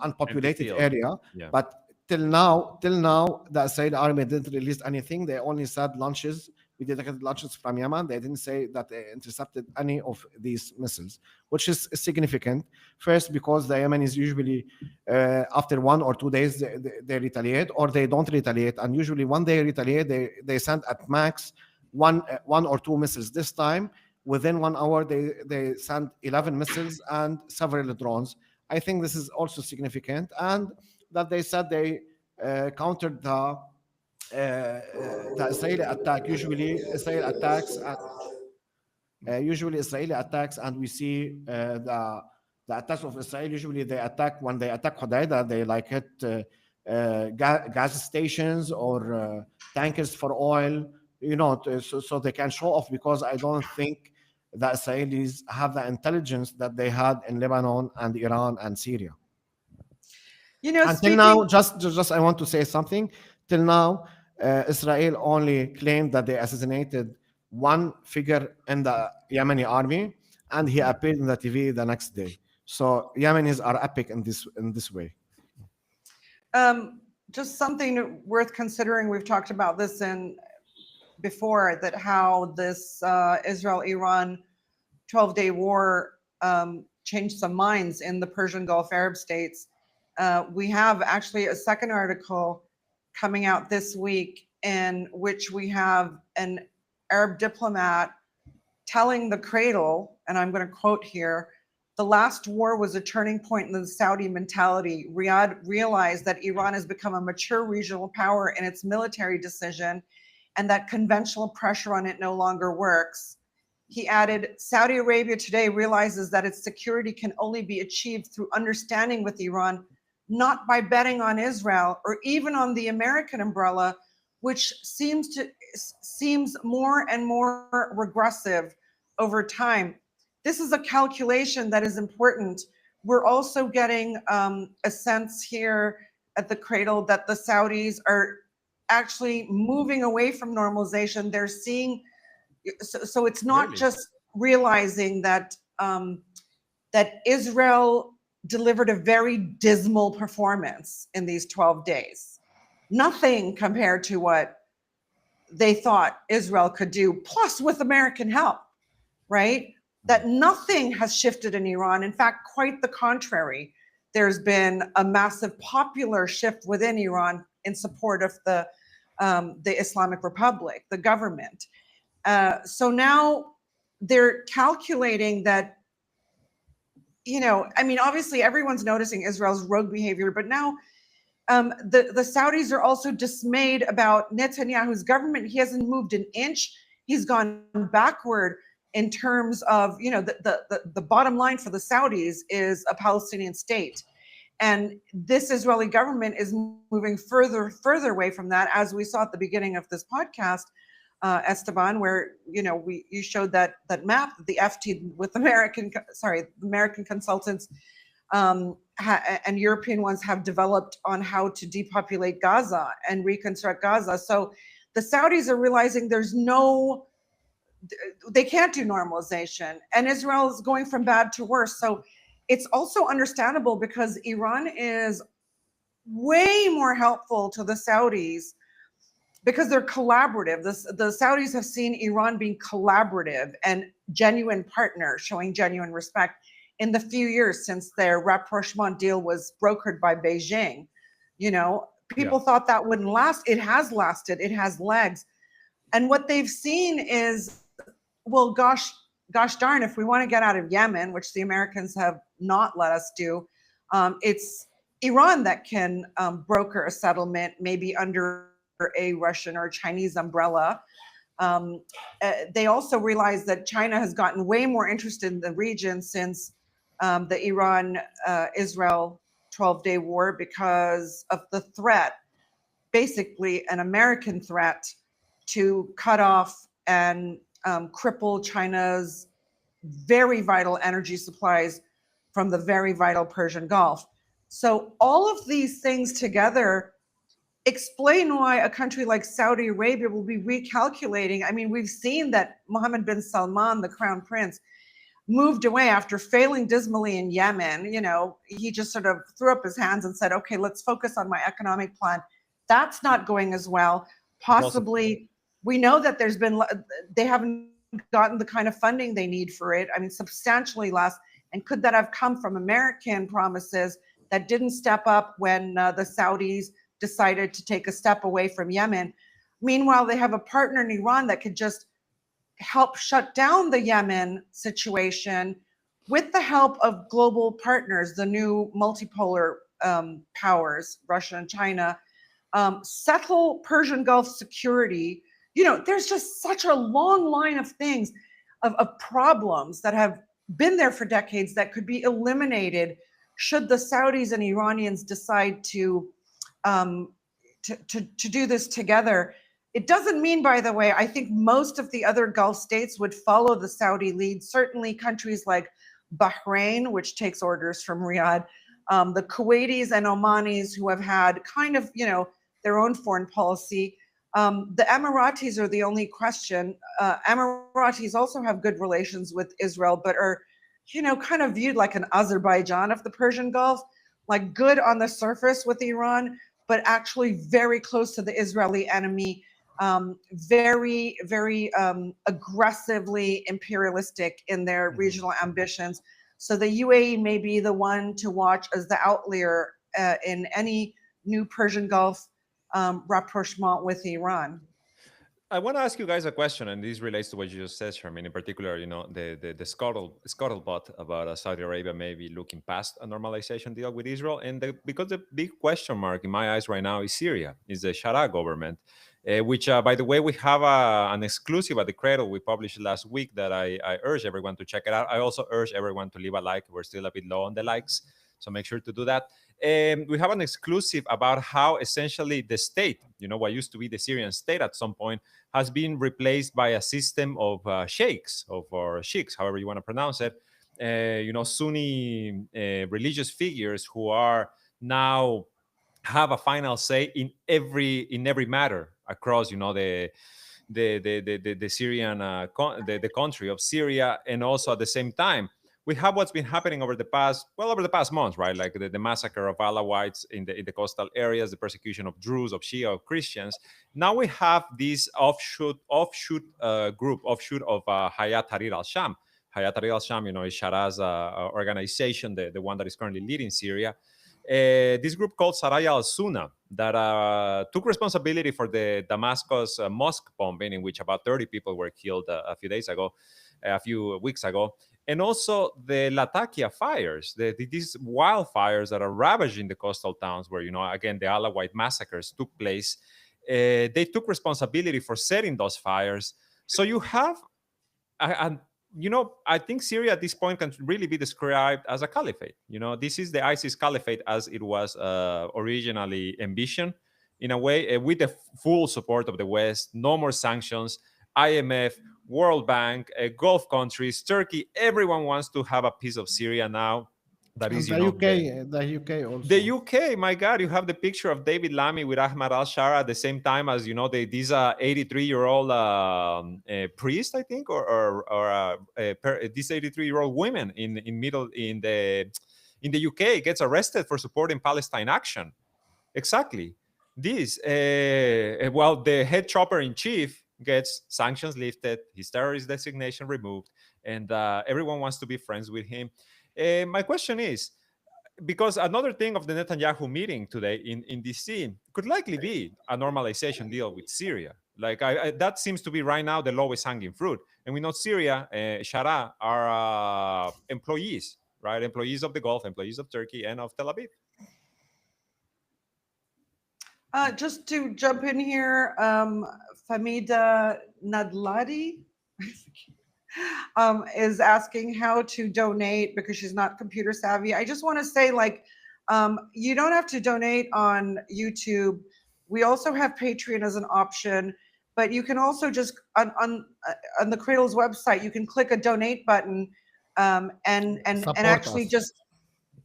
unpopulated area. Yeah. But till now, the Israeli army didn't release anything. They only said launches. We detected launches from Yemen. They didn't say that they intercepted any of these missiles, which is significant. First, because the Yemenis usually, after 1 or 2 days, they retaliate, or they don't retaliate. And usually when they retaliate, they send at max one or two missiles. This time, within 1 hour, they sent 11 missiles and several drones. I think this is also significant. And that they said they countered the Israeli attack. Usually Israeli attacks, and we see the attacks of Israel. Usually they attack when they attack Hodeida. They like hit gas stations or tankers for oil, so they can show off. Because I don't think the Israelis have the intelligence that they had in Lebanon and Iran and Syria. Until now, just I want to say something. Till now, Israel only claimed that they assassinated one figure in the Yemeni army, and he appeared in the TV the next day. So Yemenis are epic in this way. Just something worth considering. We've talked about this before, that how this Israel-Iran 12-day war changed some minds in the Persian Gulf Arab states. We have actually a second article coming out this week in which we have an Arab diplomat telling the Cradle, and I'm going to quote here, "The last war was a turning point in the Saudi mentality. Riyadh realized that Iran has become a mature regional power in its military decision and that conventional pressure on it no longer works." He added, "Saudi Arabia today realizes that its security can only be achieved through understanding with Iran, not by betting on Israel or even on the American umbrella, which seems more and more regressive over time." This is a calculation that is important. We're also getting a sense here at the Cradle that the Saudis are actually moving away from normalization. They're seeing, so it's not just realizing that that Israel delivered a very dismal performance in these 12 days. Nothing compared to what they thought Israel could do, plus with American help, right? That nothing has shifted in Iran. In fact, quite the contrary. There's been a massive popular shift within Iran in support of the Islamic Republic, the government. So now they're calculating that, obviously everyone's noticing Israel's rogue behavior, but now the Saudis are also dismayed about Netanyahu's government. He hasn't moved an inch. He's gone backward in terms of, the bottom line for the Saudis is a Palestinian state. And this Israeli government is moving further away from that, as we saw at the beginning of this podcast, Esteban, where you showed that map that the FT with American consultants and European ones have developed on how to depopulate Gaza and reconstruct Gaza. So the Saudis are realizing they can't do normalization, and Israel is going from bad to worse. So it's also understandable, because Iran is way more helpful to the Saudis because they're collaborative. The Saudis have seen Iran being collaborative and genuine partner, showing genuine respect in the few years since their rapprochement deal was brokered by Beijing. You know, people thought that wouldn't last. It has lasted. It has legs. And what they've seen is, well, gosh darn, if we want to get out of Yemen, which the Americans have not let us do, it's Iran that can broker a settlement, maybe under a Russian or Chinese umbrella. They also realize that China has gotten way more interested in the region since the Iran-Israel 12-day war because of the threat, basically an American threat, to cut off and cripple China's very vital energy supplies from the very vital Persian Gulf. So all of these things together explain why a country like Saudi Arabia will be recalculating. I mean, we've seen that Mohammed bin Salman, the crown prince, moved away after failing dismally in Yemen. You know, he just sort of threw up his hands and said, okay, let's focus on my economic plan. That's not going as well. Possibly, we know that they haven't gotten the kind of funding they need for it. I mean, substantially less. And could that have come from American promises that didn't step up when the Saudis decided to take a step away from Yemen? Meanwhile, they have a partner in Iran that could just help shut down the Yemen situation with the help of global partners, the new multipolar powers, Russia and China, settle Persian Gulf security. You know, there's just such a long line of things, of problems that have been there for decades that could be eliminated should the Saudis and Iranians decide to do this together. It doesn't mean, by the way, I think most of the other Gulf states would follow the Saudi lead. Certainly countries like Bahrain, which takes orders from Riyadh, the Kuwaitis and Omanis, who have had kind of, you know, their own foreign policy. The Emiratis are the only question. Emiratis also have good relations with Israel, but are, you know, kind of viewed like an Azerbaijan of the Persian Gulf, like good on the surface with Iran, but actually very close to the Israeli enemy, very, very aggressively imperialistic in their regional ambitions. So the UAE may be the one to watch as the outlier in any new Persian Gulf rapprochement with Iran. I want to ask you guys a question, and this relates to what you just said, Charmaine. In particular, you know, the scuttlebutt about Saudi Arabia maybe looking past a normalization deal with Israel, and because the big question mark in my eyes right now is Syria, is the Sharia government, which, by the way, we have an exclusive at the Cradle we published last week that I urge everyone to check it out. I also urge everyone to leave a like. We're still a bit low on the likes, so make sure to do that. We have an exclusive about how essentially the state, you know, what used to be the Syrian state at some point, has been replaced by a system of sheikhs, or sheikhs, however you want to pronounce it. You know, Sunni religious figures who are now have a final say in every matter across, you know, the Syrian the country of Syria, and also at the same time we have what's been happening over the past months, right? Like the massacre of Alawites in the coastal areas, the persecution of Druze, of Shia, of Christians. Now we have this offshoot group of Hayat Tahrir al-Sham. Hayat Tahrir al-Sham, you know, is Shara's organization, the one that is currently leading Syria. This group called Saraya al-Sunna that took responsibility for the Damascus mosque bombing, in which about 30 people were killed a few weeks ago. And also the Latakia fires, these wildfires that are ravaging the coastal towns where, you know, again, the Alawite massacres took place. They took responsibility for setting those fires. So you have, you know, I think Syria at this point can really be described as a caliphate. You know, this is the ISIS caliphate as it was originally envisioned, in a way, with the full support of the West, no more sanctions, IMF, World Bank, Gulf countries, Turkey. Everyone wants to have a piece of Syria now. That is, the you know, UK, the UK also. The UK, my God, you have the picture of David Lammy with Ahmad al-Shara at the same time as, you know, these 83-year-old priest, I think, or this 83-year-old woman in the UK gets arrested for supporting Palestine Action. Exactly. this, well, the head chopper in chief gets sanctions lifted, his terrorist designation removed, and everyone wants to be friends with him. My question is, because another thing of the Netanyahu meeting today in DC could likely be a normalization deal with Syria. Like that seems to be right now the lowest hanging fruit. And we know Syria, Shara, are employees, right? Employees of the Gulf, employees of Turkey and of Tel Aviv. Just to jump in here, Famida Nadladi is asking how to donate because she's not computer savvy. I just want to say, like, you don't have to donate on YouTube. We also have Patreon as an option, but you can also just on the Cradle's website, you can click a donate button and actually just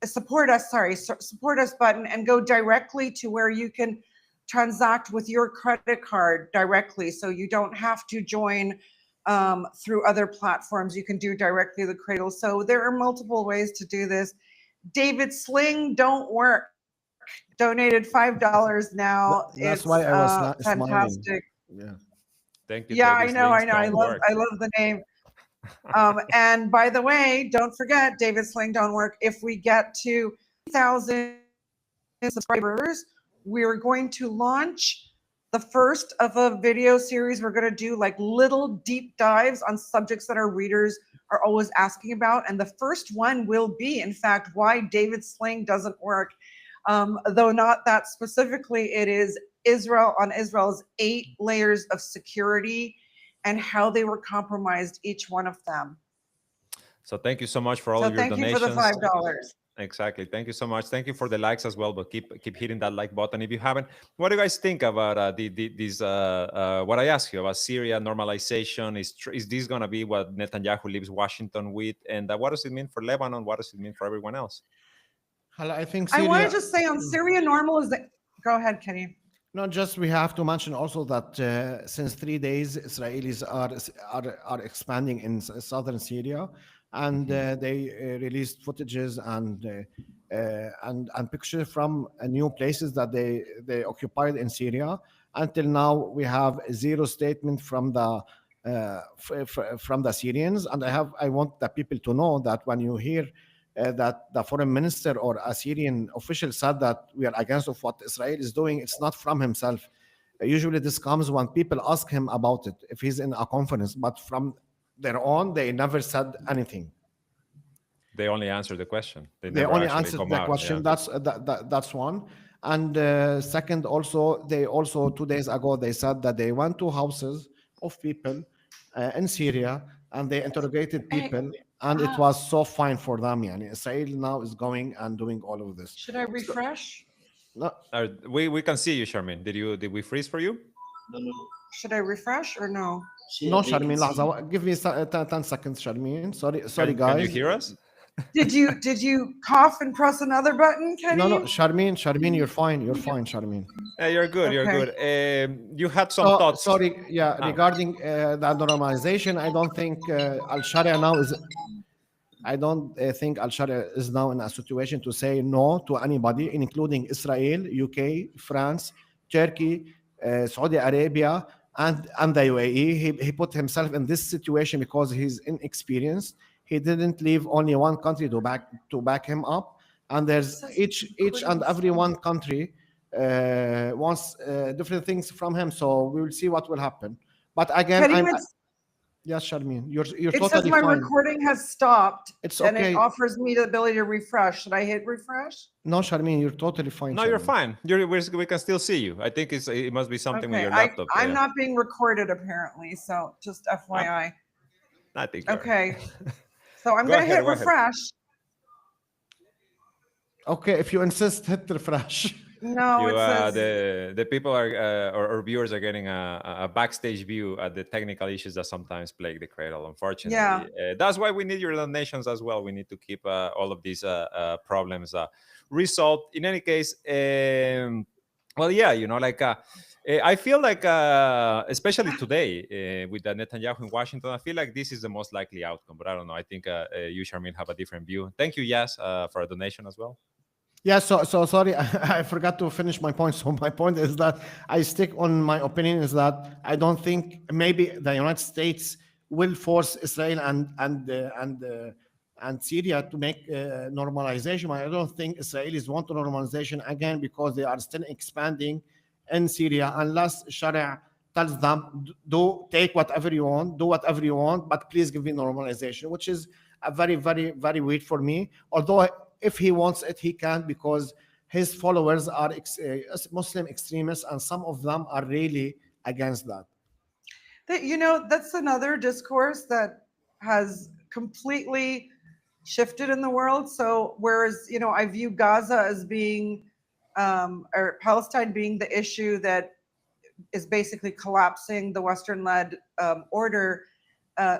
support us. Sorry, support us button and go directly to where you can transact with your credit card directly, so you don't have to join through other platforms. You can do directly the Cradle. So there are multiple ways to do this. David Sling, don't work, donated $5 now. That's it's why I was fantastic. Smiling. Yeah. Thank you. Yeah, David I know. Slings, I love the name. And by the way, don't forget, David Sling, don't work. If we get to 1,000 subscribers, we're going to launch the first of a video series. We're going to do like little deep dives on subjects that our readers are always asking about. And the first one will be, in fact, why David Sling doesn't work. Though not that specifically, it is Israel on Israel's 8 layers of security and how they were compromised, each one of them. So thank you so much for all of your donations. Thank you for the $5. Exactly. Thank you so much. Thank you for the likes as well, but keep hitting that like button if you haven't. What do you guys think about these what I asked you about Syria normalization? Is this going to be what Netanyahu leaves Washington with? And what does it mean for Lebanon? What does it mean for everyone else? I think Syria, I want to just say on Syria normalization. Go ahead, Kenny. No, just we have to mention also that since 3 days, Israelis are expanding in southern Syria, and they released footages and pictures from new places that they occupied in Syria. Until now, we have zero statement from the Syrians, and I want the people to know that when you hear that the foreign minister or a Syrian official said that we are against of what Israel is doing, it's not from himself. Usually this comes when people ask him about it, if he's in a conference, but from their own, they never said anything. They only answered the question. They only answered the question. Yeah. That's one. And second, also, they also 2 days ago, they said that they went to houses of people in Syria and they interrogated people. And it was so fine for them. Yani Israel now is going and doing all of this. Should I refresh? No. We can see you, Charmaine. Did we freeze for you? No. Should I refresh or no? No, Charmaine, لحظة. Give me 10 seconds, Charmaine. Sorry, guys. Can you hear us? Did you cough and press another button, Kenny? No, Charmaine, you're fine. You're fine, Charmaine. You're good. Okay. You're good. You had some thoughts. Sorry, regarding the normalization, I don't think Al-Sharia now is. I don't think Al-Sharia is now in a situation to say no to anybody, including Israel, UK, France, Turkey, Saudi Arabia, and the UAE. He put himself in this situation because he's inexperienced. He didn't leave only one country to back him up, and there's each and every one country wants different things from him. So we will see what will happen. But again, yes, Charmaine, you're totally fine. It says my recording has stopped. It's okay. And it offers me the ability to refresh. Should I hit refresh? No, Charmaine, you're totally fine. No, Charmaine. you're fine. We can still see you. I think it must be something with your laptop. I'm not being recorded apparently, so just FYI. I think. Okay. So I'm going to hit refresh. Okay, if you insist, hit refresh. No, it says the people are or viewers are getting a backstage view at the technical issues that sometimes plague the Cradle. Unfortunately, that's why we need your donations as well. We need to keep all of these problems resolved. In any case, well, yeah, I feel like, especially today with Netanyahu in Washington, I feel like this is the most likely outcome. But I don't know. I think you, Charmaine, have a different view. Thank you, Yas, for a donation as well. Yeah, so sorry, I forgot to finish my point. So my point is that I stick on my opinion is that I don't think maybe the United States will force Israel and Syria to make normalization. I don't think Israelis want normalization again because they are still expanding in Syria unless Sharia tells them do take whatever you want, do whatever you want, but please give me normalization, which is a very weird for me. Although if he wants it, he can because his followers are Muslim extremists, and some of them are really against that. That, that's another discourse that has completely shifted in the world. So whereas, I view Gaza as being, or Palestine being the issue that is basically collapsing the Western-led order,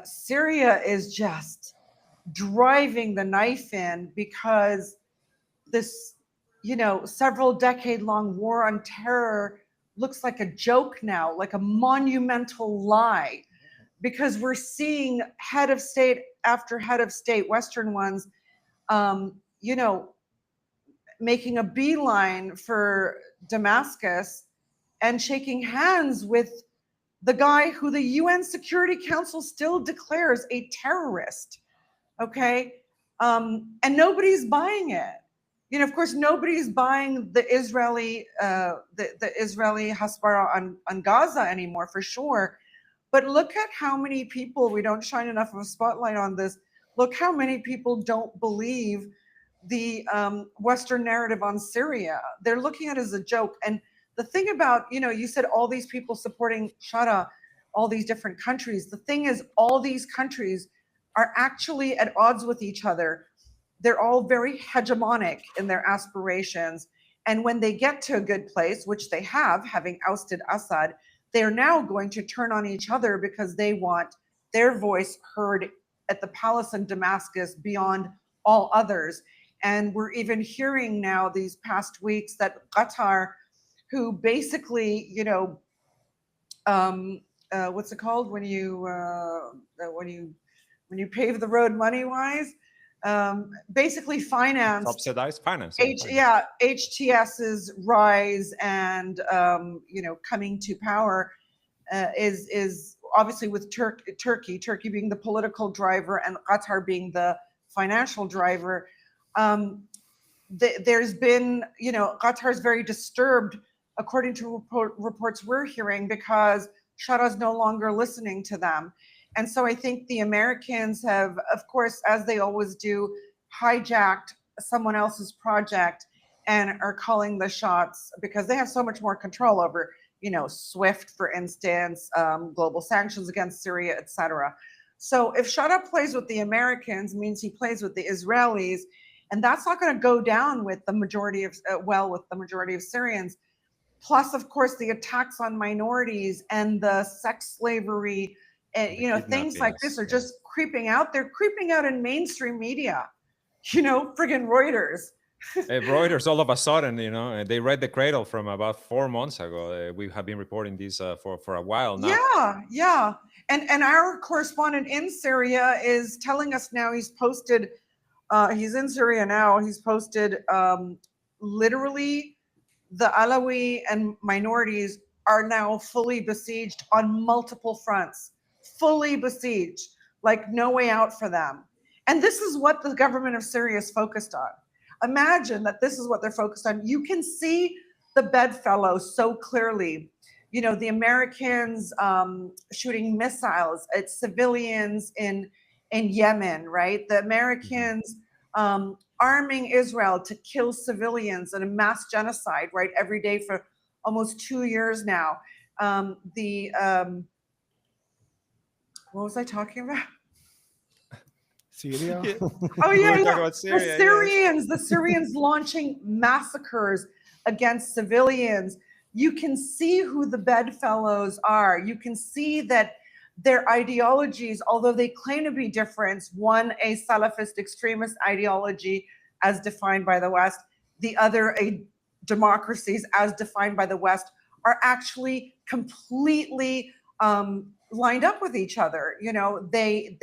Syria is just driving the knife in because this, several decade-long war on terror looks like a joke now, like a monumental lie, because we're seeing head of state after head of state, Western ones, um, you know, making a beeline for Damascus and shaking hands with the guy who the UN Security Council still declares a terrorist. Okay. And nobody's buying it. Of course, nobody's buying the Israeli, the Israeli Hasbara on Gaza anymore, for sure. But look at how many people, we don't shine enough of a spotlight on this. Look how many people don't believe the Western narrative on Syria. They're looking at it as a joke. And the thing about, you said all these people supporting Shara, all these different countries. The thing is, all these countries are actually at odds with each other. They're all very hegemonic in their aspirations. And when they get to a good place, which they have, having ousted Assad, they are now going to turn on each other because they want their voice heard at the palace in Damascus beyond all others. And we're even hearing now these past weeks that Qatar, who basically, what's it called when you pave the road money wise, basically finance Subsidized finance. HTS's rise and coming to power is obviously with Turkey being the political driver and Qatar being the financial driver. There's been, Qatar's very disturbed, according to reports we're hearing, because Shara's no longer listening to them. And so I think the Americans have, of course, as they always do, hijacked someone else's project and are calling the shots because they have so much more control over, SWIFT, for instance, global sanctions against Syria, etc. So if Shara plays with the Americans, means he plays with the Israelis, and that's not going to go down with the majority of Syrians. Plus, of course, the attacks on minorities and the sex slavery, and things like this are just creeping out. They're creeping out in mainstream media. Friggin' Reuters. Reuters, all of a sudden, they read the cradle from about 4 months ago. We have been reporting this for a while now. Yeah. And our correspondent in Syria is telling us now he's posted, he's in Syria now, he's posted literally the Alawi and minorities are now fully besieged on multiple fronts. Fully besieged, like no way out for them. And this is what the government of Syria is focused on. Imagine that this is what they're focused on. You can see the bedfellows so clearly. The Americans shooting missiles at civilians in Yemen, right? The Americans arming Israel to kill civilians in a mass genocide, right? Every day for almost 2 years now. What was I talking about? Syria. Oh yeah. Syria, the Syrians launching massacres against civilians. You can see who the bedfellows are. You can see that their ideologies, although they claim to be different, one a Salafist extremist ideology as defined by the West, the other a democracies as defined by the West, are actually completely lined up with each other. They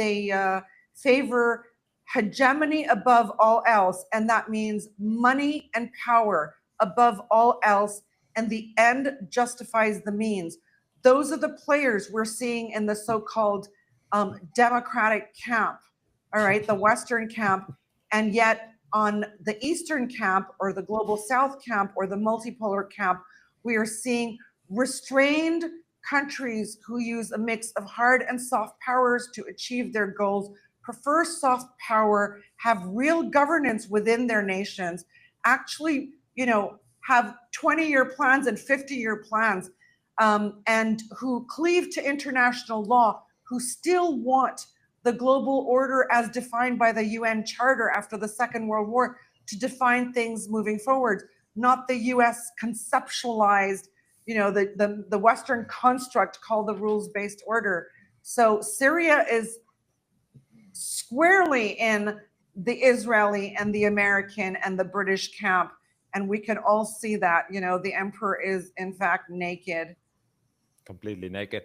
favor hegemony above all else, and that means money and power above all else, and the end justifies the means. Those are the players we're seeing in the so-called democratic camp, all right, the Western camp, and yet on the Eastern camp or the global South camp or the multipolar camp, we are seeing restrained countries who use a mix of hard and soft powers to achieve their goals, prefer soft power, have real governance within their nations, actually, have 20-year plans and 50-year plans, and who cleave to international law, who still want the global order as defined by the UN Charter after the Second World War to define things moving forward, not the US conceptualized, the Western construct called the rules-based order. So Syria is squarely in the Israeli and the American and the British camp. And we can all see that, the emperor is in fact naked. Completely naked.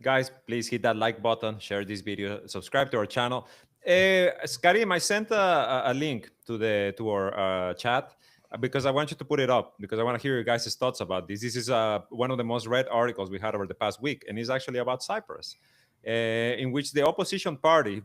Guys, please hit that like button, share this video, subscribe to our channel. Karim, I sent a link to our chat because I want you to put it up because I want to hear your guys' thoughts about this. This is one of the most read articles we had over the past week, and it's actually about Cyprus, in which the opposition party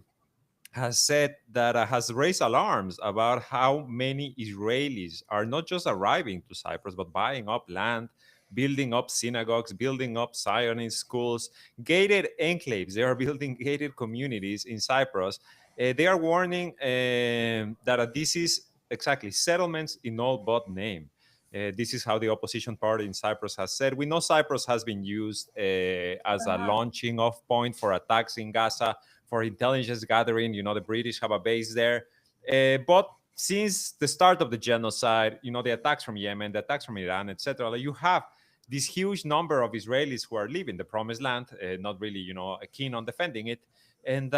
has said that has raised alarms about how many Israelis are not just arriving to Cyprus, but buying up land, building up synagogues, building up Zionist schools, gated enclaves. They are building gated communities in Cyprus. They are warning that this is exactly settlements in all but name. This is how the opposition party in Cyprus has said. We know Cyprus has been used as a launching off point for attacks in Gaza, for intelligence gathering. The British have a base there. But since the start of the genocide, the attacks from Yemen, the attacks from Iran, etc., you have this huge number of Israelis who are leaving the promised land, not really, keen on defending it. And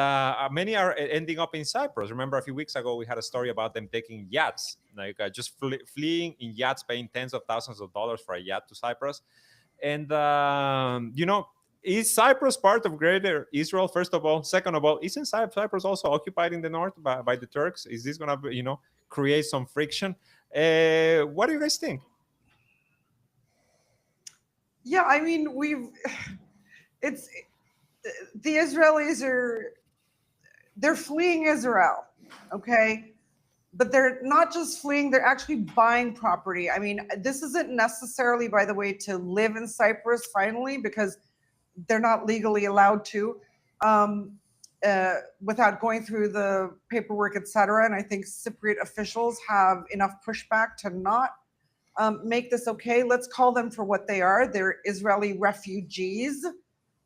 many are ending up in Cyprus. Remember, a few weeks ago, we had a story about them taking yachts, like just fleeing in yachts, paying tens of thousands of dollars for a yacht to Cyprus. And, is Cyprus part of greater Israel, first of all? Second of all, isn't Cyprus also occupied in the north by the Turks? Is this going to, create some friction? What do you guys think? Yeah, I mean, the Israelis they're fleeing Israel, okay? But they're not just fleeing, they're actually buying property. I mean, this isn't necessarily, by the way, to live in Cyprus finally, because they're not legally allowed to without going through the paperwork, etc. And I think Cypriot officials have enough pushback to not make this okay. Let's call them for what they are. They're Israeli refugees,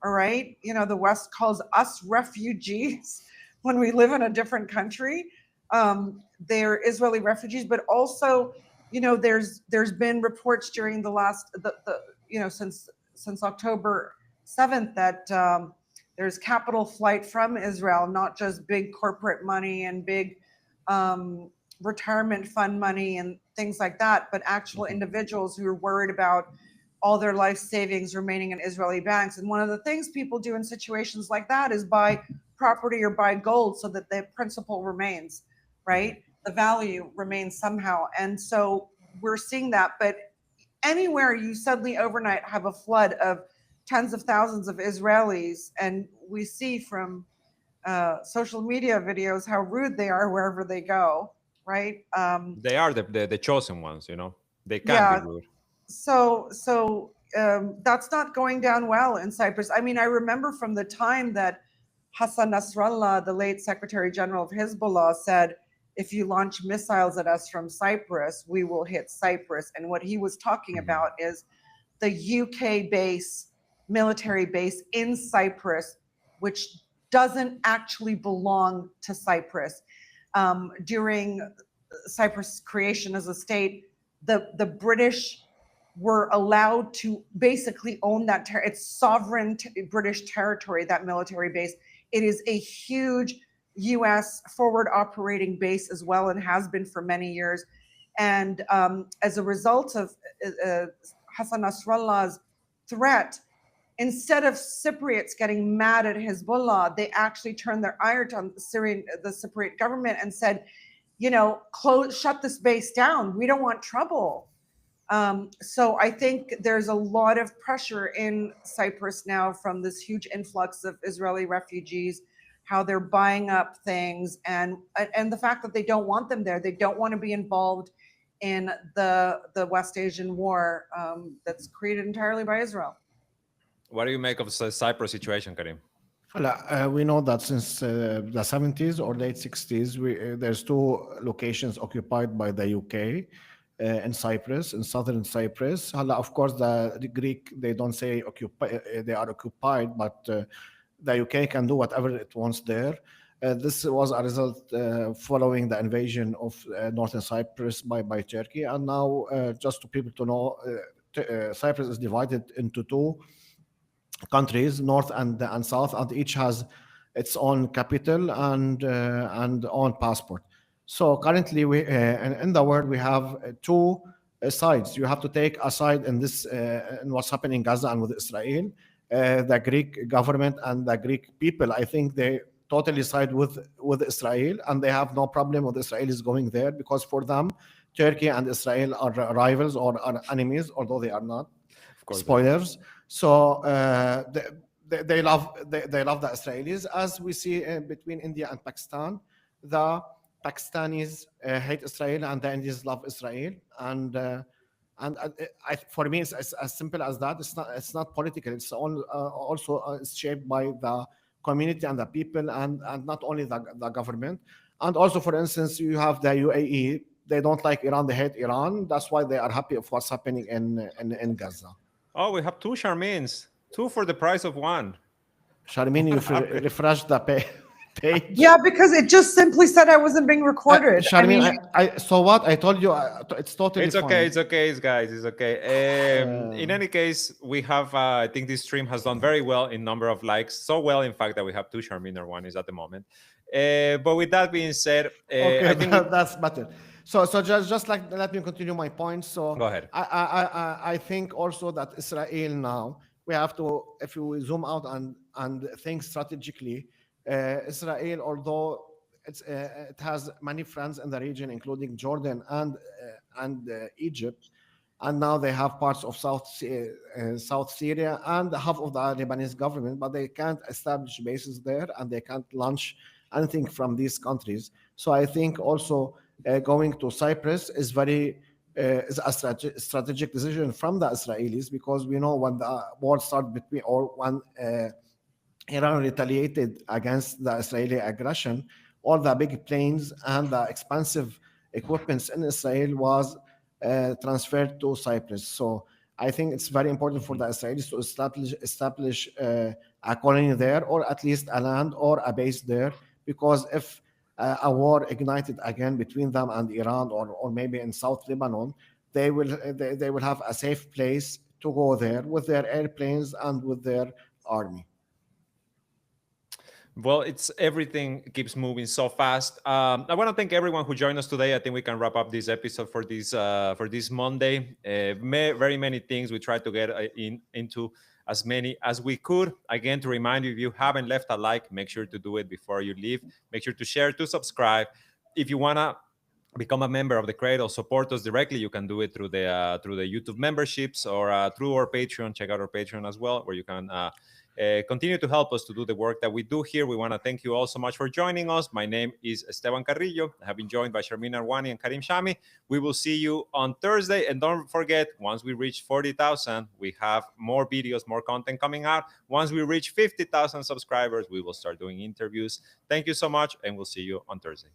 all right? The West calls us refugees when we live in a different country. They're Israeli refugees, but also, there's been reports during the last, since October 7th that there's capital flight from Israel, not just big corporate money and big retirement fund money and things like that, but actual individuals who are worried about all their life savings remaining in Israeli banks. And one of the things people do in situations like that is buy property or buy gold so that the principal remains, right? The value remains somehow. And so we're seeing that. But anywhere you suddenly overnight have a flood of tens of thousands of Israelis, and we see from social media videos how rude they are wherever they go, right? They are the chosen ones, They can be rude. So that's not going down well in Cyprus. I mean, I remember from the time that Hassan Nasrallah, the late Secretary General of Hezbollah, said, if you launch missiles at us from Cyprus, we will hit Cyprus. And what he was talking about is the UK base, military base in Cyprus, which doesn't actually belong to Cyprus. During Cyprus' creation as a state, the British were allowed to basically own that it's sovereign British territory, that military base. It is a huge US forward operating base as well, and has been for many years. And as a result of Hassan Nasrallah's threat, instead of Cypriots getting mad at Hezbollah, they actually turned their ire on the Cypriot government and said, shut this base down. We don't want trouble. So I think there's a lot of pressure in Cyprus now from this huge influx of Israeli refugees, how they're buying up things, and the fact that they don't want them there. They don't want to be involved in the West Asian war that's created entirely by Israel. What do you make of the Cyprus situation, Karim? We know that since the 70s or late 60s, there's two locations occupied by the UK in Cyprus, in southern Cyprus. Of course, the Greek, they don't say they are occupied, but the UK can do whatever it wants there. This was a result following the invasion of northern Cyprus by Turkey. And now, just to people to know, Cyprus is divided into two countries, north and south, and each has its own capital and own passport. So currently, we in the world we have two sides. You have to take a side in this in what's happening in Gaza and with Israel. The Greek government and the Greek people, I think they totally side with Israel, and they have no problem with Israelis going there, because for them, Turkey and Israel are rivals or are enemies, although they are not. Of course, spoilers. So they love the Israelis, as we see between India and Pakistan. The Pakistanis hate Israel, and the Indians love Israel. And for me, it's as simple as that. It's not political. It's also shaped by the community and the people, and not only the government. And also, for instance, you have the UAE. They don't like Iran. They hate Iran. That's why they are happy of what's happening in Gaza. Oh, we have two Charmaines. Two for the price of one. Charmaine, you refresh the page. Yeah, because it just simply said I wasn't being recorded. Charmaine, so what? I told you it's totally It's okay. fine. It's okay, guys. It's okay. In any case, we have, I think this stream has done very well in number of likes. So well, in fact, that we have two Charmaine one is at the moment. But with that being said, okay, I think that's better. So just like, let me continue my point. So go ahead. I think also that Israel now, we have to, if we zoom out and think strategically, Israel, although it has many friends in the region, including Jordan and Egypt, and now they have parts of South Syria and half of the Lebanese government, but they can't establish bases there, and they can't launch anything from these countries. So I think also going to Cyprus is is a strategic decision from the Israelis, because we know when the war started between, or when Iran retaliated against the Israeli aggression, all the big planes and the expensive equipment in Israel was transferred to Cyprus. So I think it's very important for the Israelis to establish a colony there, or at least a land or a base there, because if a war ignited again between them and Iran, or maybe in South Lebanon, they will have a safe place to go there with their airplanes and with their army. Well, it's everything keeps moving so fast. I want to thank everyone who joined us today. I think we can wrap up this episode for this Monday. Very many things we tried to get into as many as we could. Again, to remind you, if you haven't left a like, make sure to do it before you leave. Make sure to share, to subscribe. If you wanna become a member of the Cradle, support us directly, you can do it through the YouTube memberships, or through our Patreon. Check out our Patreon as well, where you can continue to help us to do the work that we do here. We want to thank you all so much for joining us. My name is Esteban Carrillo. I have been joined by Sharmeen Arwani and Karim Shami. We will see you on Thursday. And don't forget, once we reach 40,000, we have more videos, more content coming out. Once we reach 50,000 subscribers, we will start doing interviews. Thank you so much, and we'll see you on Thursday.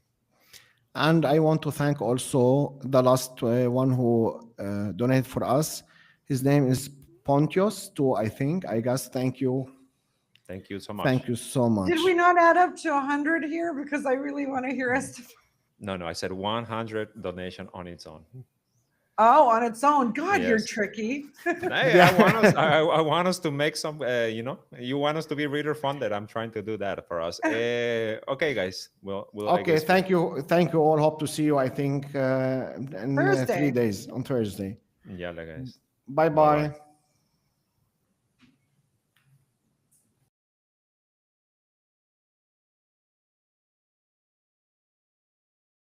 And I want to thank also the last one who donated for us. His name is Pontius too, I guess. Thank you. Thank you so much. Thank you so much. Did we not add up to 100 here? Because I really want to hear us. No, I said 100 donation on its own. Oh, on its own. God, Yes. You're tricky. Hey, I want us to make some, you want us to be reader funded. I'm trying to do that for us. Okay, guys. We'll okay, thank you. Thank you all. Hope to see you, I think, in Thursday. 3 days, on Thursday. Yeah, guys. Bye-bye.